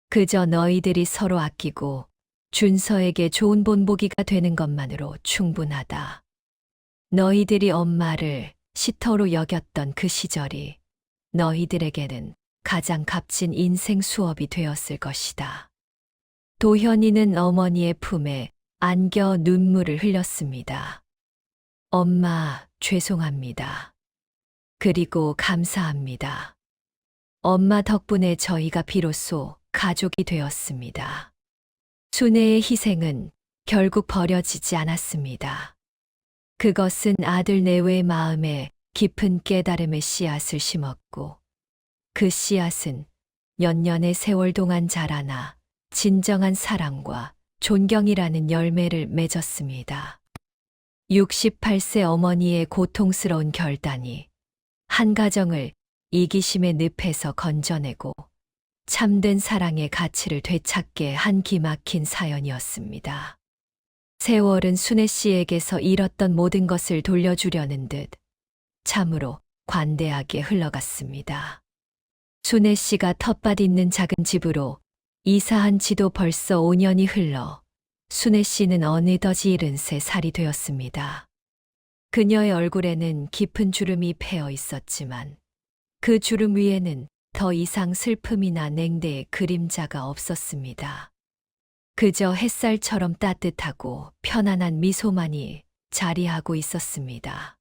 Speaker 2: 그저 너희들이 서로 아끼고 준서에게 좋은 본보기가 되는 것만으로 충분하다. 너희들이 엄마를 시터로 여겼던 그 시절이 너희들에게는 가장 값진 인생 수업이 되었을 것이다. 도현이는 어머니의 품에 안겨 눈물을 흘렸습니다. 엄마, 죄송합니다. 그리고 감사합니다. 엄마 덕분에 저희가 비로소 가족이 되었습니다. 순애의 희생은 결국 버려지지 않았습니다. 그것은 아들 내외의 마음에 깊은 깨달음의 씨앗을 심었고, 그 씨앗은 년년의 세월 동안 자라나 진정한 사랑과 존경이라는 열매를 맺었습니다. 68세 어머니의 고통스러운 결단이 한 가정을 이기심의 늪에서 건져내고 참된 사랑의 가치를 되찾게 한 기막힌 사연이었습니다. 세월은 순애 씨에게서 잃었던 모든 것을 돌려주려는 듯 참으로 관대하게 흘러갔습니다. 순애 씨가 텃밭 있는 작은 집으로 이사한 지도 벌써 5년이 흘러 순애 씨는 어느덧 73살이 되었습니다. 그녀의 얼굴에는 깊은 주름이 패어 있었지만 그 주름 위에는 더 이상 슬픔이나 냉대의 그림자가 없었습니다. 그저 햇살처럼 따뜻하고 편안한 미소만이 자리하고 있었습니다.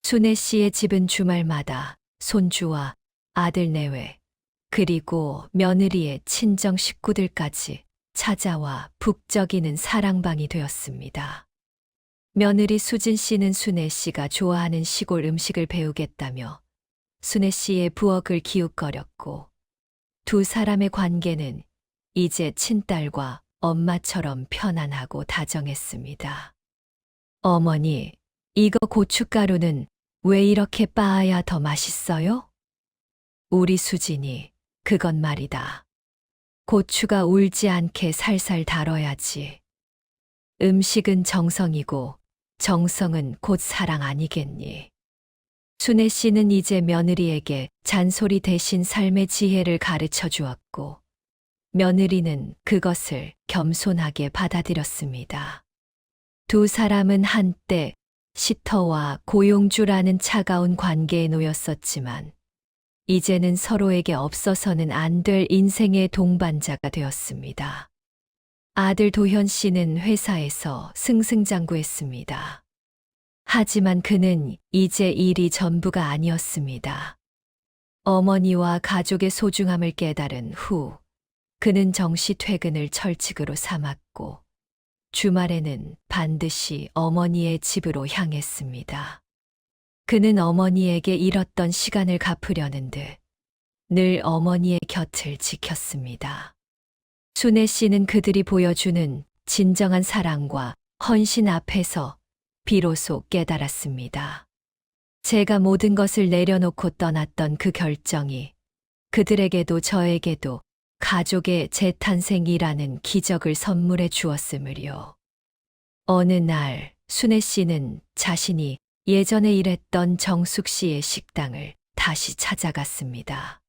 Speaker 2: 순애 씨의 집은 주말마다 손주와 아들 내외, 그리고 며느리의 친정 식구들까지 찾아와 북적이는 사랑방이 되었습니다. 며느리 수진 씨는 순애 씨가 좋아하는 시골 음식을 배우겠다며 순애 씨의 부엌을 기웃거렸고, 두 사람의 관계는 이제 친딸과 엄마처럼 편안하고 다정했습니다. 어머니, 이거 고춧가루는 왜 이렇게 빻아야 더 맛있어요? 우리 수진이, 그건 말이다. 고추가 울지 않게 살살 다뤄야지. 음식은 정성이고 정성은 곧 사랑 아니겠니? 순애 씨는 이제 며느리에게 잔소리 대신 삶의 지혜를 가르쳐 주었고, 며느리는 그것을 겸손하게 받아들였습니다. 두 사람은 한때 시터와 고용주라는 차가운 관계에 놓였었지만, 이제는 서로에게 없어서는 안 될 인생의 동반자가 되었습니다. 아들 도현 씨는 회사에서 승승장구했습니다. 하지만 그는 이제 일이 전부가 아니었습니다. 어머니와 가족의 소중함을 깨달은 후, 그는 정시 퇴근을 철칙으로 삼았고, 주말에는 반드시 어머니의 집으로 향했습니다. 그는 어머니에게 잃었던 시간을 갚으려는 듯 늘 어머니의 곁을 지켰습니다. 순애 씨는 그들이 보여주는 진정한 사랑과 헌신 앞에서 비로소 깨달았습니다. 제가 모든 것을 내려놓고 떠났던 그 결정이 그들에게도 저에게도 가족의 재탄생이라는 기적을 선물해 주었으므요. 어느 날 순애 씨는 자신이 예전에 일했던 정숙 씨의 식당을 다시 찾아갔습니다.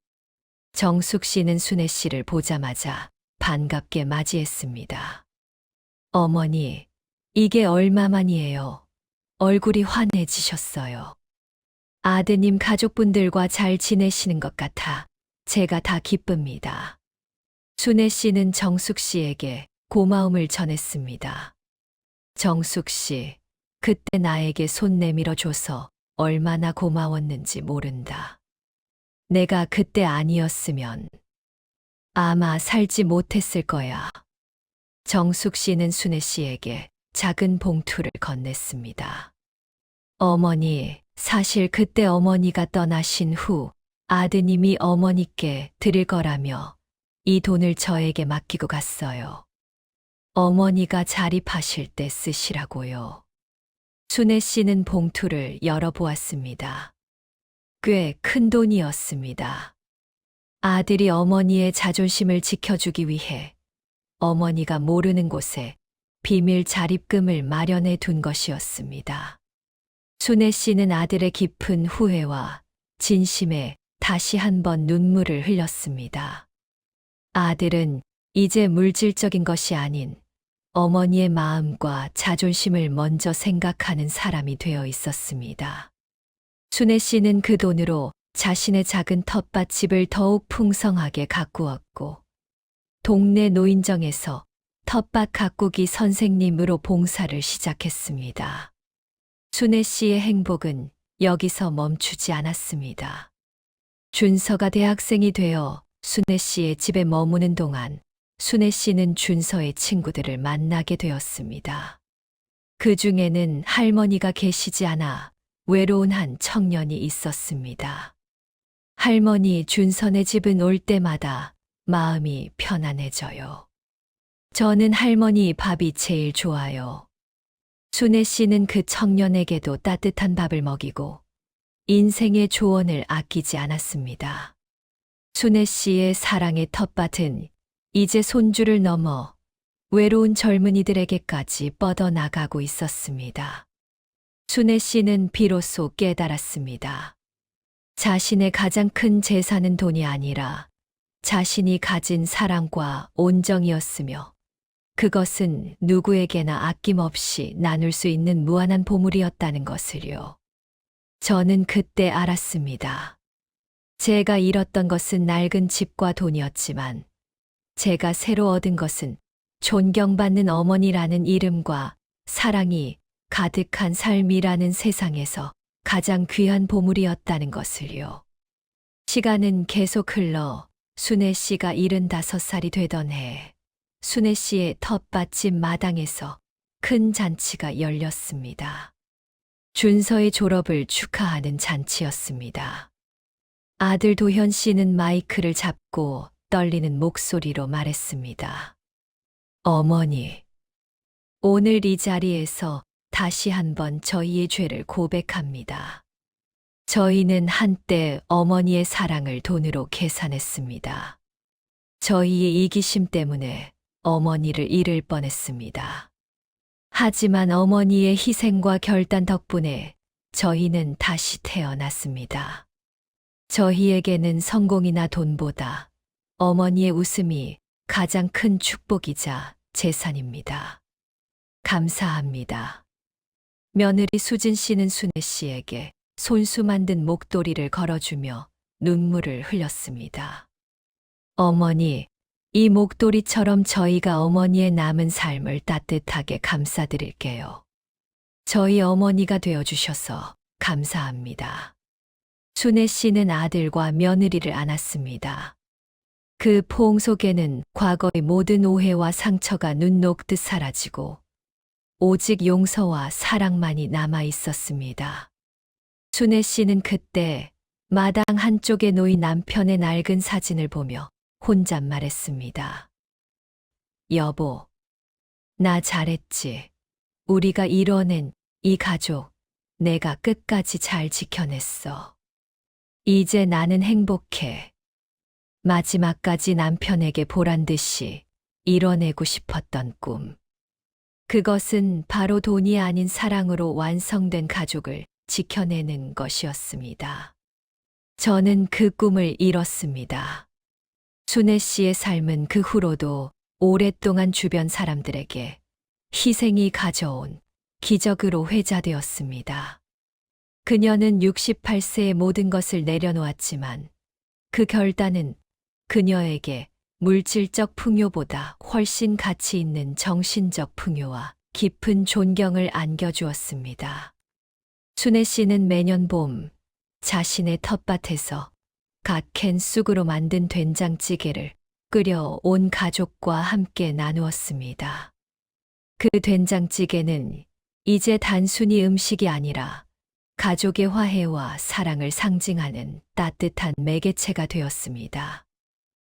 Speaker 2: 정숙 씨는 순애 씨를 보자마자 반갑게 맞이했습니다. 어머니, 이게 얼마만이에요? 얼굴이 환해지셨어요. 아드님 가족분들과 잘 지내시는 것 같아 제가 다 기쁩니다. 순애 씨는 정숙 씨에게 고마움을 전했습니다. 정숙 씨, 그때 나에게 손 내밀어 줘서 얼마나 고마웠는지 모른다. 내가 그때 아니었으면 아마 살지 못했을 거야. 정숙 씨는 순애 씨에게 작은 봉투를 건넸습니다. 어머니, 사실 그때 어머니가 떠나신 후 아드님이 어머니께 드릴 거라며 이 돈을 저에게 맡기고 갔어요. 어머니가 자립하실 때 쓰시라고요. 순애 씨는 봉투를 열어보았습니다. 꽤 큰 돈이었습니다. 아들이 어머니의 자존심을 지켜주기 위해 어머니가 모르는 곳에 비밀 자립금을 마련해 둔 것이었습니다. 순애 씨는 아들의 깊은 후회와 진심에 다시 한번 눈물을 흘렸습니다. 아들은 이제 물질적인 것이 아닌 어머니의 마음과 자존심을 먼저 생각하는 사람이 되어 있었습니다. 순애 씨는 그 돈으로 자신의 작은 텃밭집을 더욱 풍성하게 가꾸었고, 동네 노인정에서 텃밭 가꾸기 선생님으로 봉사를 시작했습니다. 순애 씨의 행복은 여기서 멈추지 않았습니다. 준서가 대학생이 되어 순애 씨의 집에 머무는 동안 순애 씨는 준서의 친구들을 만나게 되었습니다. 그 중에는 할머니가 계시지 않아 외로운 한 청년이 있었습니다. 할머니 준서네 집은 올 때마다 마음이 편안해져요. 저는 할머니 밥이 제일 좋아요. 순애 씨는 그 청년에게도 따뜻한 밥을 먹이고 인생의 조언을 아끼지 않았습니다. 순애 씨의 사랑의 텃밭은 이제 손주를 넘어 외로운 젊은이들에게까지 뻗어나가고 있었습니다. 순애 씨는 비로소 깨달았습니다. 자신의 가장 큰 재산은 돈이 아니라 자신이 가진 사랑과 온정이었으며, 그것은 누구에게나 아낌없이 나눌 수 있는 무한한 보물이었다는 것을요. 저는 그때 알았습니다. 제가 잃었던 것은 낡은 집과 돈이었지만, 제가 새로 얻은 것은 존경받는 어머니라는 이름과 사랑이 가득한 삶이라는 세상에서 가장 귀한 보물이었다는 것을요. 시간은 계속 흘러 순애 씨가 75살이 되던 해, 순애 씨의 텃밭집 마당에서 큰 잔치가 열렸습니다. 준서의 졸업을 축하하는 잔치였습니다. 아들 도현 씨는 마이크를 잡고 떨리는 목소리로 말했습니다. 어머니, 오늘 이 자리에서 다시 한번 저희의 죄를 고백합니다. 저희는 한때 어머니의 사랑을 돈으로 계산했습니다. 저희의 이기심 때문에 어머니를 잃을 뻔했습니다. 하지만 어머니의 희생과 결단 덕분에 저희는 다시 태어났습니다. 저희에게는 성공이나 돈보다 어머니의 웃음이 가장 큰 축복이자 재산입니다. 감사합니다. 며느리 수진 씨는 순애 씨에게 손수 만든 목도리를 걸어주며 눈물을 흘렸습니다. 어머니, 이 목도리처럼 저희가 어머니의 남은 삶을 따뜻하게 감싸드릴게요. 저희 어머니가 되어주셔서 감사합니다. 순애 씨는 아들과 며느리를 안았습니다. 그 포옹 속에는 과거의 모든 오해와 상처가 눈 녹듯 사라지고 오직 용서와 사랑만이 남아 있었습니다. 순애 씨는 그때 마당 한쪽에 놓인 남편의 낡은 사진을 보며 혼잣말했습니다. 여보, 나 잘했지. 우리가 이뤄낸 이 가족, 내가 끝까지 잘 지켜냈어. 이제 나는 행복해. 마지막까지 남편에게 보란 듯이 이뤄내고 싶었던 꿈. 그것은 바로 돈이 아닌 사랑으로 완성된 가족을 지켜내는 것이었습니다. 저는 그 꿈을 이뤘습니다. 순애 씨의 삶은 그 후로도 오랫동안 주변 사람들에게 희생이 가져온 기적으로 회자되었습니다. 그녀는 68세에 모든 것을 내려놓았지만 그 결단은 그녀에게 물질적 풍요보다 훨씬 가치 있는 정신적 풍요와 깊은 존경을 안겨주었습니다. 순애 씨는 매년 봄 자신의 텃밭에서 갓 캔 쑥으로 만든 된장찌개를 끓여 온 가족과 함께 나누었습니다. 그 된장찌개는 이제 단순히 음식이 아니라 가족의 화해와 사랑을 상징하는 따뜻한 매개체가 되었습니다.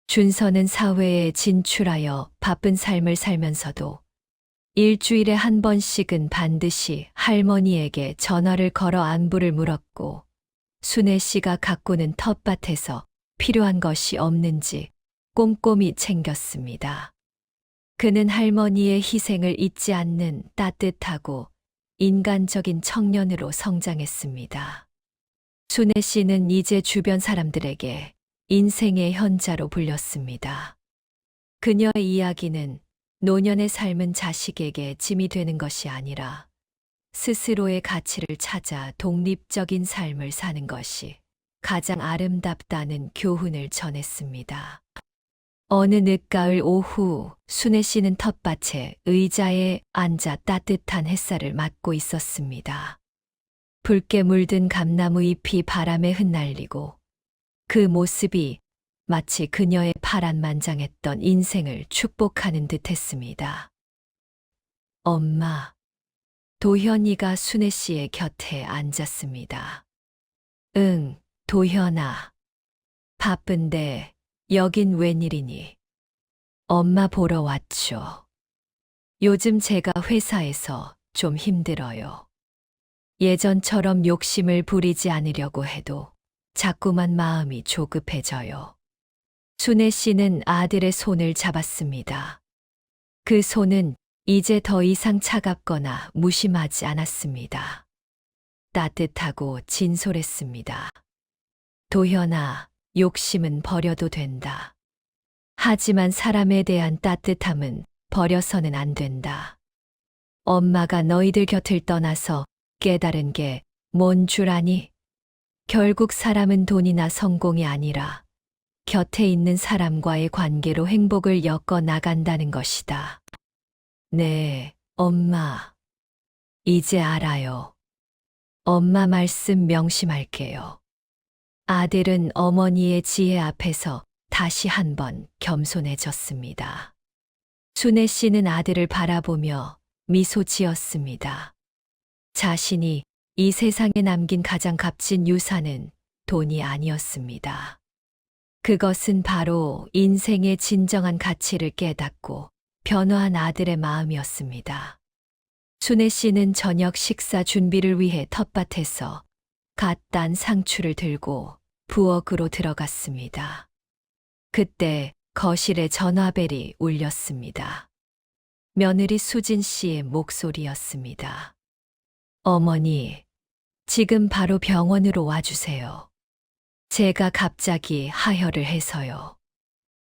Speaker 2: 준서는 사회에 진출하여 바쁜 삶을 살면서도 일주일에 한 번씩은 반드시 할머니에게 전화를 걸어 안부를 물었고, 순애 씨가 가꾸는 텃밭에서 필요한 것이 없는지 꼼꼼히 챙겼습니다. 그는 할머니의 희생을 잊지 않는 따뜻하고 인간적인 청년으로 성장했습니다. 순애 씨는 이제 주변 사람들에게 인생의 현자로 불렸습니다. 그녀의 이야기는 노년의 삶은 자식에게 짐이 되는 것이 아니라 스스로의 가치를 찾아 독립적인 삶을 사는 것이 가장 아름답다는 교훈을 전했습니다. 어느 늦가을 오후 순애 씨는 텃밭에 의자에 앉아 따뜻한 햇살을 맞고 있었습니다. 붉게 물든 감나무 잎이 바람에 흩날리고 그 모습이 마치 그녀의 파란만장했던 인생을 축복하는 듯했습니다. 엄마, 도현이가 순애 씨의 곁에 앉았습니다. 응, 도현아. 바쁜데 여긴 웬일이니? 엄마 보러 왔죠. 요즘 제가 회사에서 좀 힘들어요. 예전처럼 욕심을 부리지 않으려고 해도 자꾸만 마음이 조급해져요. 순애 씨는 아들의 손을 잡았습니다. 그 손은 이제 더 이상 차갑거나 무심하지 않았습니다. 따뜻하고 진솔했습니다. 도현아, 욕심은 버려도 된다. 하지만 사람에 대한 따뜻함은 버려서는 안 된다. 엄마가 너희들 곁을 떠나서 깨달은 게 뭔 줄 아니? 결국 사람은 돈이나 성공이 아니라 곁에 있는 사람과의 관계로 행복을 엮어 나간다는 것이다. 네, 엄마. 이제 알아요. 엄마 말씀 명심할게요. 아들은 어머니의 지혜 앞에서 다시 한번 겸손해졌습니다. 순애 씨는 아들을 바라보며 미소 지었습니다. 자신이 이 세상에 남긴 가장 값진 유산은 돈이 아니었습니다. 그것은 바로 인생의 진정한 가치를 깨닫고 변화한 아들의 마음이었습니다. 순애 씨는 저녁 식사 준비를 위해 텃밭에서 갓 딴 상추를 들고 부엌으로 들어갔습니다. 그때 거실에 전화벨이 울렸습니다. 며느리 수진 씨의 목소리였습니다. 어머니, 지금 바로 병원으로 와주세요. 제가 갑자기 하혈을 해서요.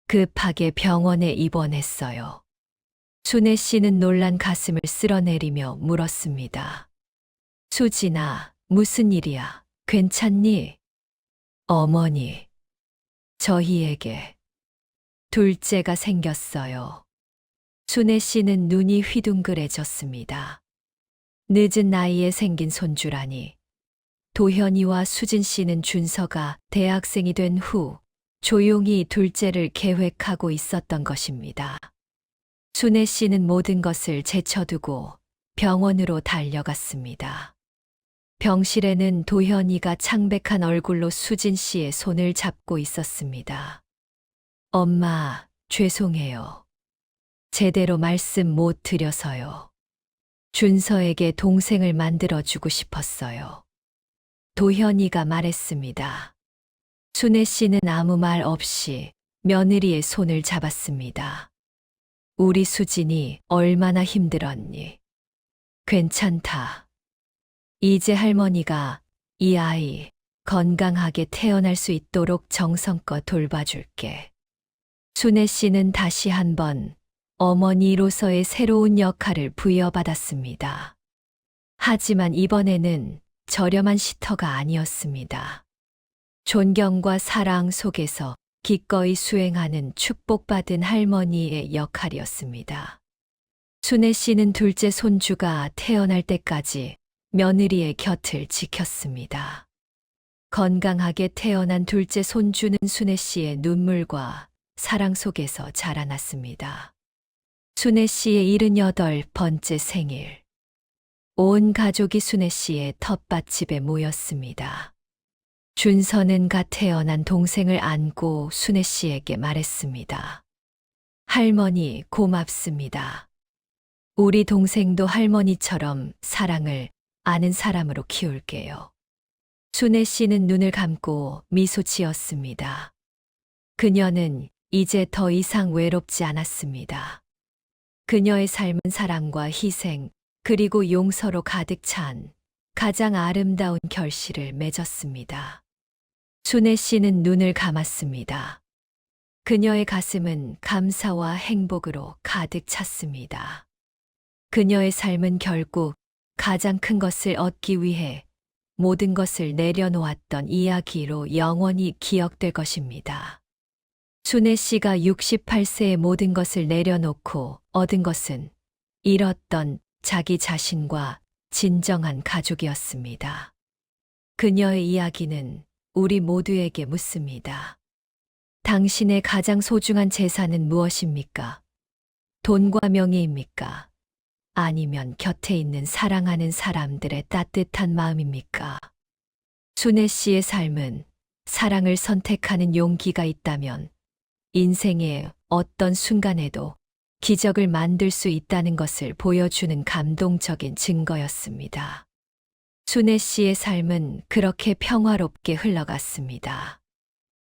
Speaker 2: 급하게 병원에 입원했어요. 순애 씨는 놀란 가슴을 쓸어내리며 물었습니다. 수진아, 무슨 일이야? 괜찮니? 어머니, 저희에게 둘째가 생겼어요. 순애 씨는 눈이 휘둥그레졌습니다. 늦은 나이에 생긴 손주라니. 도현이와 수진 씨는 준서가 대학생이 된 후 조용히 둘째를 계획하고 있었던 것입니다. 순애 씨는 모든 것을 제쳐두고 병원으로 달려갔습니다. 병실에는 도현이가 창백한 얼굴로 수진 씨의 손을 잡고 있었습니다. 엄마, 죄송해요. 제대로 말씀 못 드려서요. 준서에게 동생을 만들어주고 싶었어요. 도현이가 말했습니다. 순애 씨는 아무 말 없이 며느리의 손을 잡았습니다. 우리 수진이 얼마나 힘들었니? 괜찮다. 이제 할머니가 이 아이 건강하게 태어날 수 있도록 정성껏 돌봐줄게. 순애 씨는 다시 한번 어머니로서의 새로운 역할을 부여받았습니다. 하지만 이번에는 저렴한 시터가 아니었습니다. 존경과 사랑 속에서 기꺼이 수행하는 축복받은 할머니의 역할이었습니다. 순애 씨는 둘째 손주가 태어날 때까지 며느리의 곁을 지켰습니다. 건강하게 태어난 둘째 손주는 순애 씨의 눈물과 사랑 속에서 자라났습니다. 순애 씨의 78번째 생일. 온 가족이 순애 씨의 텃밭집에 모였습니다. 준서는 갓 태어난 동생을 안고 순애 씨에게 말했습니다. 할머니 고맙습니다. 우리 동생도 할머니처럼 사랑을 아는 사람으로 키울게요. 순애 씨는 눈을 감고 미소 지었습니다. 그녀는 이제 더 이상 외롭지 않았습니다. 그녀의 삶은 사랑과 희생, 그리고 용서로 가득 찬 가장 아름다운 결실을 맺었습니다. 순애 씨는 눈을 감았습니다. 그녀의 가슴은 감사와 행복으로 가득 찼습니다. 그녀의 삶은 결국 가장 큰 것을 얻기 위해 모든 것을 내려놓았던 이야기로 영원히 기억될 것입니다. 순애 씨가 68세의 모든 것을 내려놓고 얻은 것은 잃었던 자기 자신과 진정한 가족이었습니다. 그녀의 이야기는 우리 모두에게 묻습니다. 당신의 가장 소중한 재산은 무엇입니까? 돈과 명예입니까? 아니면 곁에 있는 사랑하는 사람들의 따뜻한 마음입니까? 순애 씨의 삶은 사랑을 선택하는 용기가 있다면 인생의 어떤 순간에도 기적을 만들 수 있다는 것을 보여주는 감동적인 증거였습니다. 순애 씨의 삶은 그렇게 평화롭게 흘러갔습니다.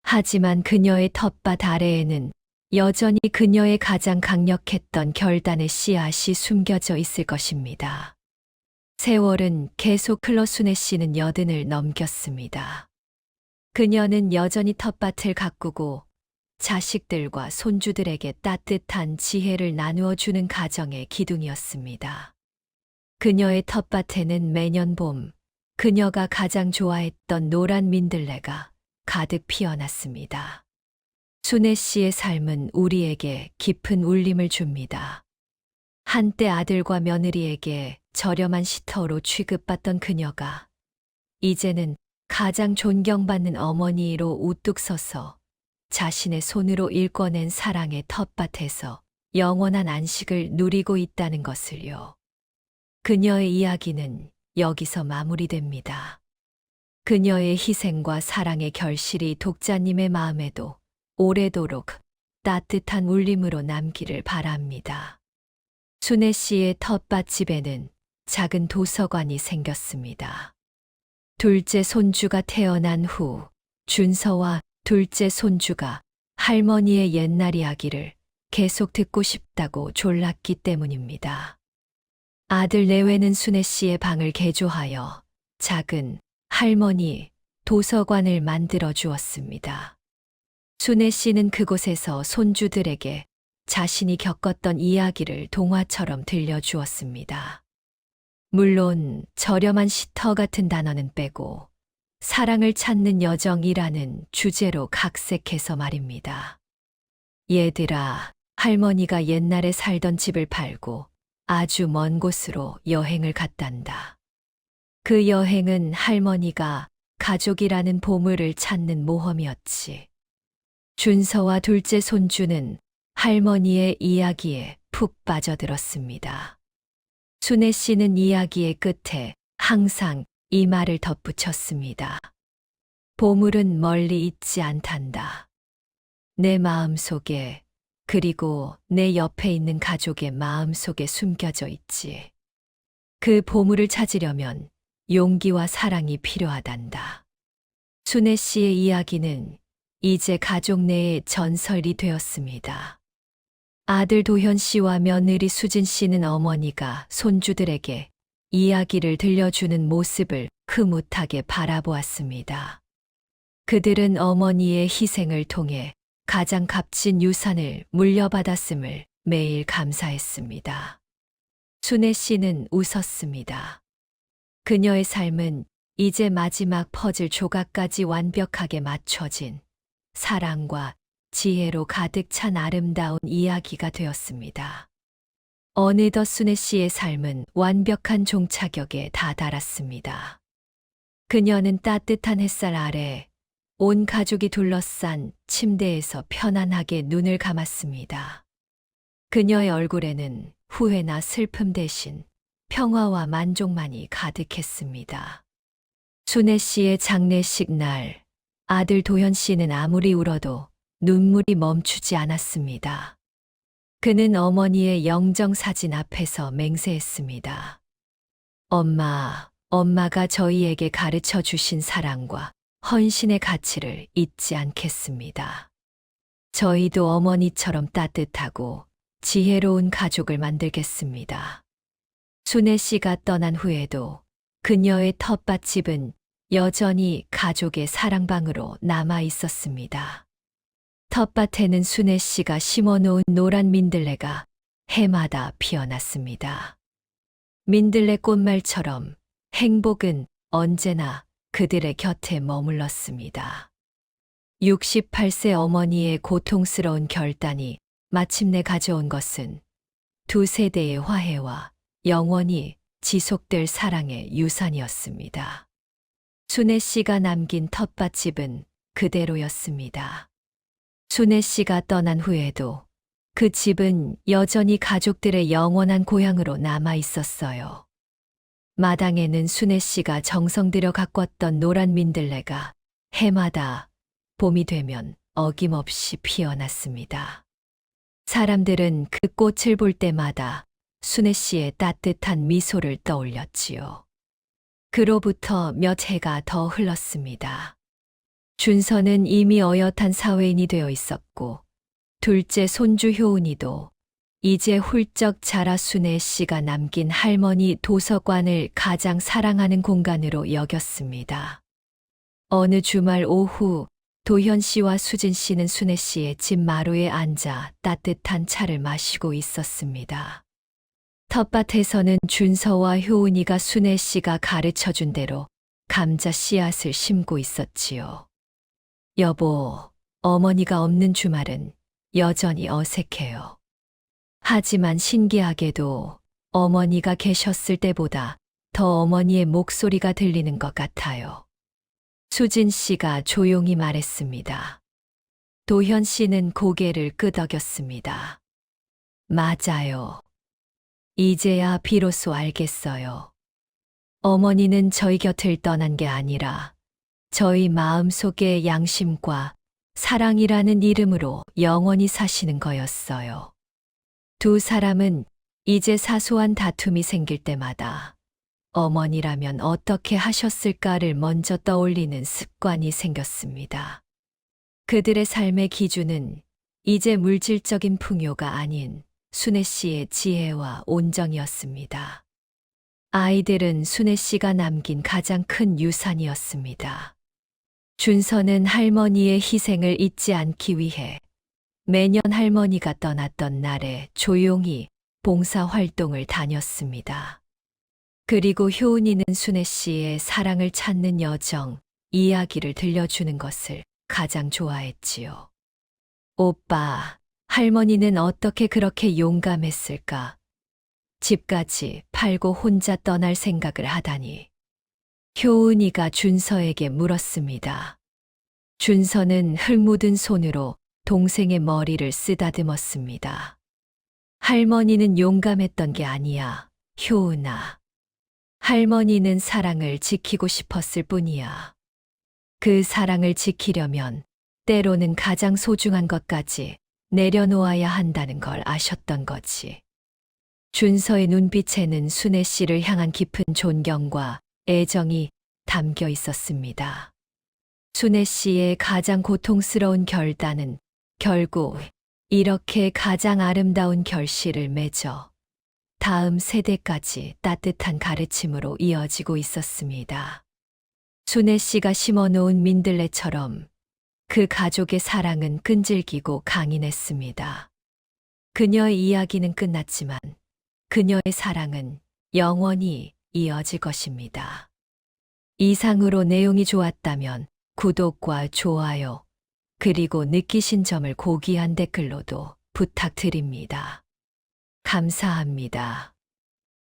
Speaker 2: 하지만 그녀의 텃밭 아래에는 여전히 그녀의 가장 강력했던 결단의 씨앗이 숨겨져 있을 것입니다. 세월은 계속 흘러 순애 씨는 80을 넘겼습니다. 그녀는 여전히 텃밭을 가꾸고 자식들과 손주들에게 따뜻한 지혜를 나누어 주는 가정의 기둥이었습니다. 그녀의 텃밭에는 매년 봄, 그녀가 가장 좋아했던 노란 민들레가 가득 피어났습니다. 순애 씨의 삶은 우리에게 깊은 울림을 줍니다. 한때 아들과 며느리에게 저렴한 시터로 취급받던 그녀가 이제는 가장 존경받는 어머니로 우뚝 서서 자신의 손으로 일궈낸 사랑의 텃밭에서 영원한 안식을 누리고 있다는 것을요. 그녀의 이야기는 여기서 마무리됩니다. 그녀의 희생과 사랑의 결실이 독자님의 마음에도 오래도록 따뜻한 울림으로 남기를 바랍니다. 순애 씨의 텃밭집에는 작은 도서관이 생겼습니다. 둘째 손주가 태어난 후 준서와 둘째 손주가 할머니의 옛날 이야기를 계속 듣고 싶다고 졸랐기 때문입니다. 아들 내외는 순애 씨의 방을 개조하여 작은 할머니 도서관을 만들어 주었습니다. 순애 씨는 그곳에서 손주들에게 자신이 겪었던 이야기를 동화처럼 들려주었습니다. 물론 저렴한 시터 같은 단어는 빼고 사랑을 찾는 여정이라는 주제로 각색해서 말입니다. 얘들아, 할머니가 옛날에 살던 집을 팔고 아주 먼 곳으로 여행을 갔단다. 그 여행은 할머니가 가족이라는 보물을 찾는 모험이었지. 준서와 둘째 손주는 할머니의 이야기에 푹 빠져들었습니다. 순애 씨는 이야기의 끝에 항상 이 말을 덧붙였습니다. 보물은 멀리 있지 않단다. 내 마음 속에, 그리고 내 옆에 있는 가족의 마음 속에 숨겨져 있지. 그 보물을 찾으려면 용기와 사랑이 필요하단다. 순애 씨의 이야기는 이제 가족 내의 전설이 되었습니다. 아들 도현 씨와 며느리 수진 씨는 어머니가 손주들에게 이야기를 들려주는 모습을 흐뭇하게 바라보았습니다. 그들은 어머니의 희생을 통해 가장 값진 유산을 물려받았음을 매일 감사했습니다. 순애 씨는 웃었습니다. 그녀의 삶은 이제 마지막 퍼즐 조각까지 완벽하게 맞춰진 사랑과 지혜로 가득 찬 아름다운 이야기가 되었습니다. 어느덧 순애 씨의 삶은 완벽한 종착역에 다다랐습니다. 그녀는 따뜻한 햇살 아래 온 가족이 둘러싼 침대에서 편안하게 눈을 감았습니다. 그녀의 얼굴에는 후회나 슬픔 대신 평화와 만족만이 가득했습니다. 순애 씨의 장례식 날, 아들 도현 씨는 아무리 울어도 눈물이 멈추지 않았습니다. 그는 어머니의 영정사진 앞에서 맹세했습니다. 엄마가 저희에게 가르쳐 주신 사랑과 헌신의 가치를 잊지 않겠습니다. 저희도 어머니처럼 따뜻하고 지혜로운 가족을 만들겠습니다. 순애 씨가 떠난 후에도 그녀의 텃밭집은 여전히 가족의 사랑방으로 남아 있었습니다. 텃밭에는 순애 씨가 심어놓은 노란 민들레가 해마다 피어났습니다. 민들레 꽃말처럼 행복은 언제나 그들의 곁에 머물렀습니다. 68세 어머니의 고통스러운 결단이 마침내 가져온 것은 두 세대의 화해와 영원히 지속될 사랑의 유산이었습니다. 순애 씨가 남긴 텃밭집은 그대로였습니다. 순애 씨가 떠난 후에도 그 집은 여전히 가족들의 영원한 고향으로 남아 있었어요. 마당에는 순애 씨가 정성 들여 가꿨던 노란 민들레가 해마다 봄이 되면 어김없이 피어났습니다. 사람들은 그 꽃을 볼 때마다 순애 씨의 따뜻한 미소를 떠올렸지요. 그로부터 몇 해가 더 흘렀습니다. 준서는 이미 어엿한 사회인이 되어 있었고, 둘째 손주 효은이도 이제 훌쩍 자라 순애 씨가 남긴 할머니 도서관을 가장 사랑하는 공간으로 여겼습니다. 어느 주말 오후 도현 씨와 수진 씨는 순애 씨의 집 마루에 앉아 따뜻한 차를 마시고 있었습니다. 텃밭에서는 준서와 효은이가 순애 씨가 가르쳐준 대로 감자 씨앗을 심고 있었지요. 여보, 어머니가 없는 주말은 여전히 어색해요. 하지만 신기하게도 어머니가 계셨을 때보다 더 어머니의 목소리가 들리는 것 같아요. 수진 씨가 조용히 말했습니다. 도현 씨는 고개를 끄덕였습니다. 맞아요. 이제야 비로소 알겠어요. 어머니는 저희 곁을 떠난 게 아니라 저희 마음속의 양심과 사랑이라는 이름으로 영원히 사시는 거였어요. 두 사람은 이제 사소한 다툼이 생길 때마다 어머니라면 어떻게 하셨을까를 먼저 떠올리는 습관이 생겼습니다. 그들의 삶의 기준은 이제 물질적인 풍요가 아닌 순애 씨의 지혜와 온정이었습니다. 아이들은 순애 씨가 남긴 가장 큰 유산이었습니다. 준서는 할머니의 희생을 잊지 않기 위해 매년 할머니가 떠났던 날에 조용히 봉사활동을 다녔습니다. 그리고 효은이는 순애 씨의 사랑을 찾는 여정, 이야기를 들려주는 것을 가장 좋아했지요. 오빠, 할머니는 어떻게 그렇게 용감했을까? 집까지 팔고 혼자 떠날 생각을 하다니. 효은이가 준서에게 물었습니다. 준서는 흙 묻은 손으로 동생의 머리를 쓰다듬었습니다. 할머니는 용감했던 게 아니야, 효은아. 할머니는 사랑을 지키고 싶었을 뿐이야. 그 사랑을 지키려면 때로는 가장 소중한 것까지 내려놓아야 한다는 걸 아셨던 거지. 준서의 눈빛에는 순애 씨를 향한 깊은 존경과 애정이 담겨 있었습니다. 순애 씨의 가장 고통스러운 결단은 결국 이렇게 가장 아름다운 결실을 맺어 다음 세대까지 따뜻한 가르침으로 이어지고 있었습니다. 순애 씨가 심어놓은 민들레처럼 그 가족의 사랑은 끈질기고 강인했습니다. 그녀의 이야기는 끝났지만 그녀의 사랑은 영원히 이어질 것입니다. 이상으로 내용이 좋았다면 구독과 좋아요, 그리고 느끼신 점을 고귀한 댓글로도 부탁드립니다. 감사합니다.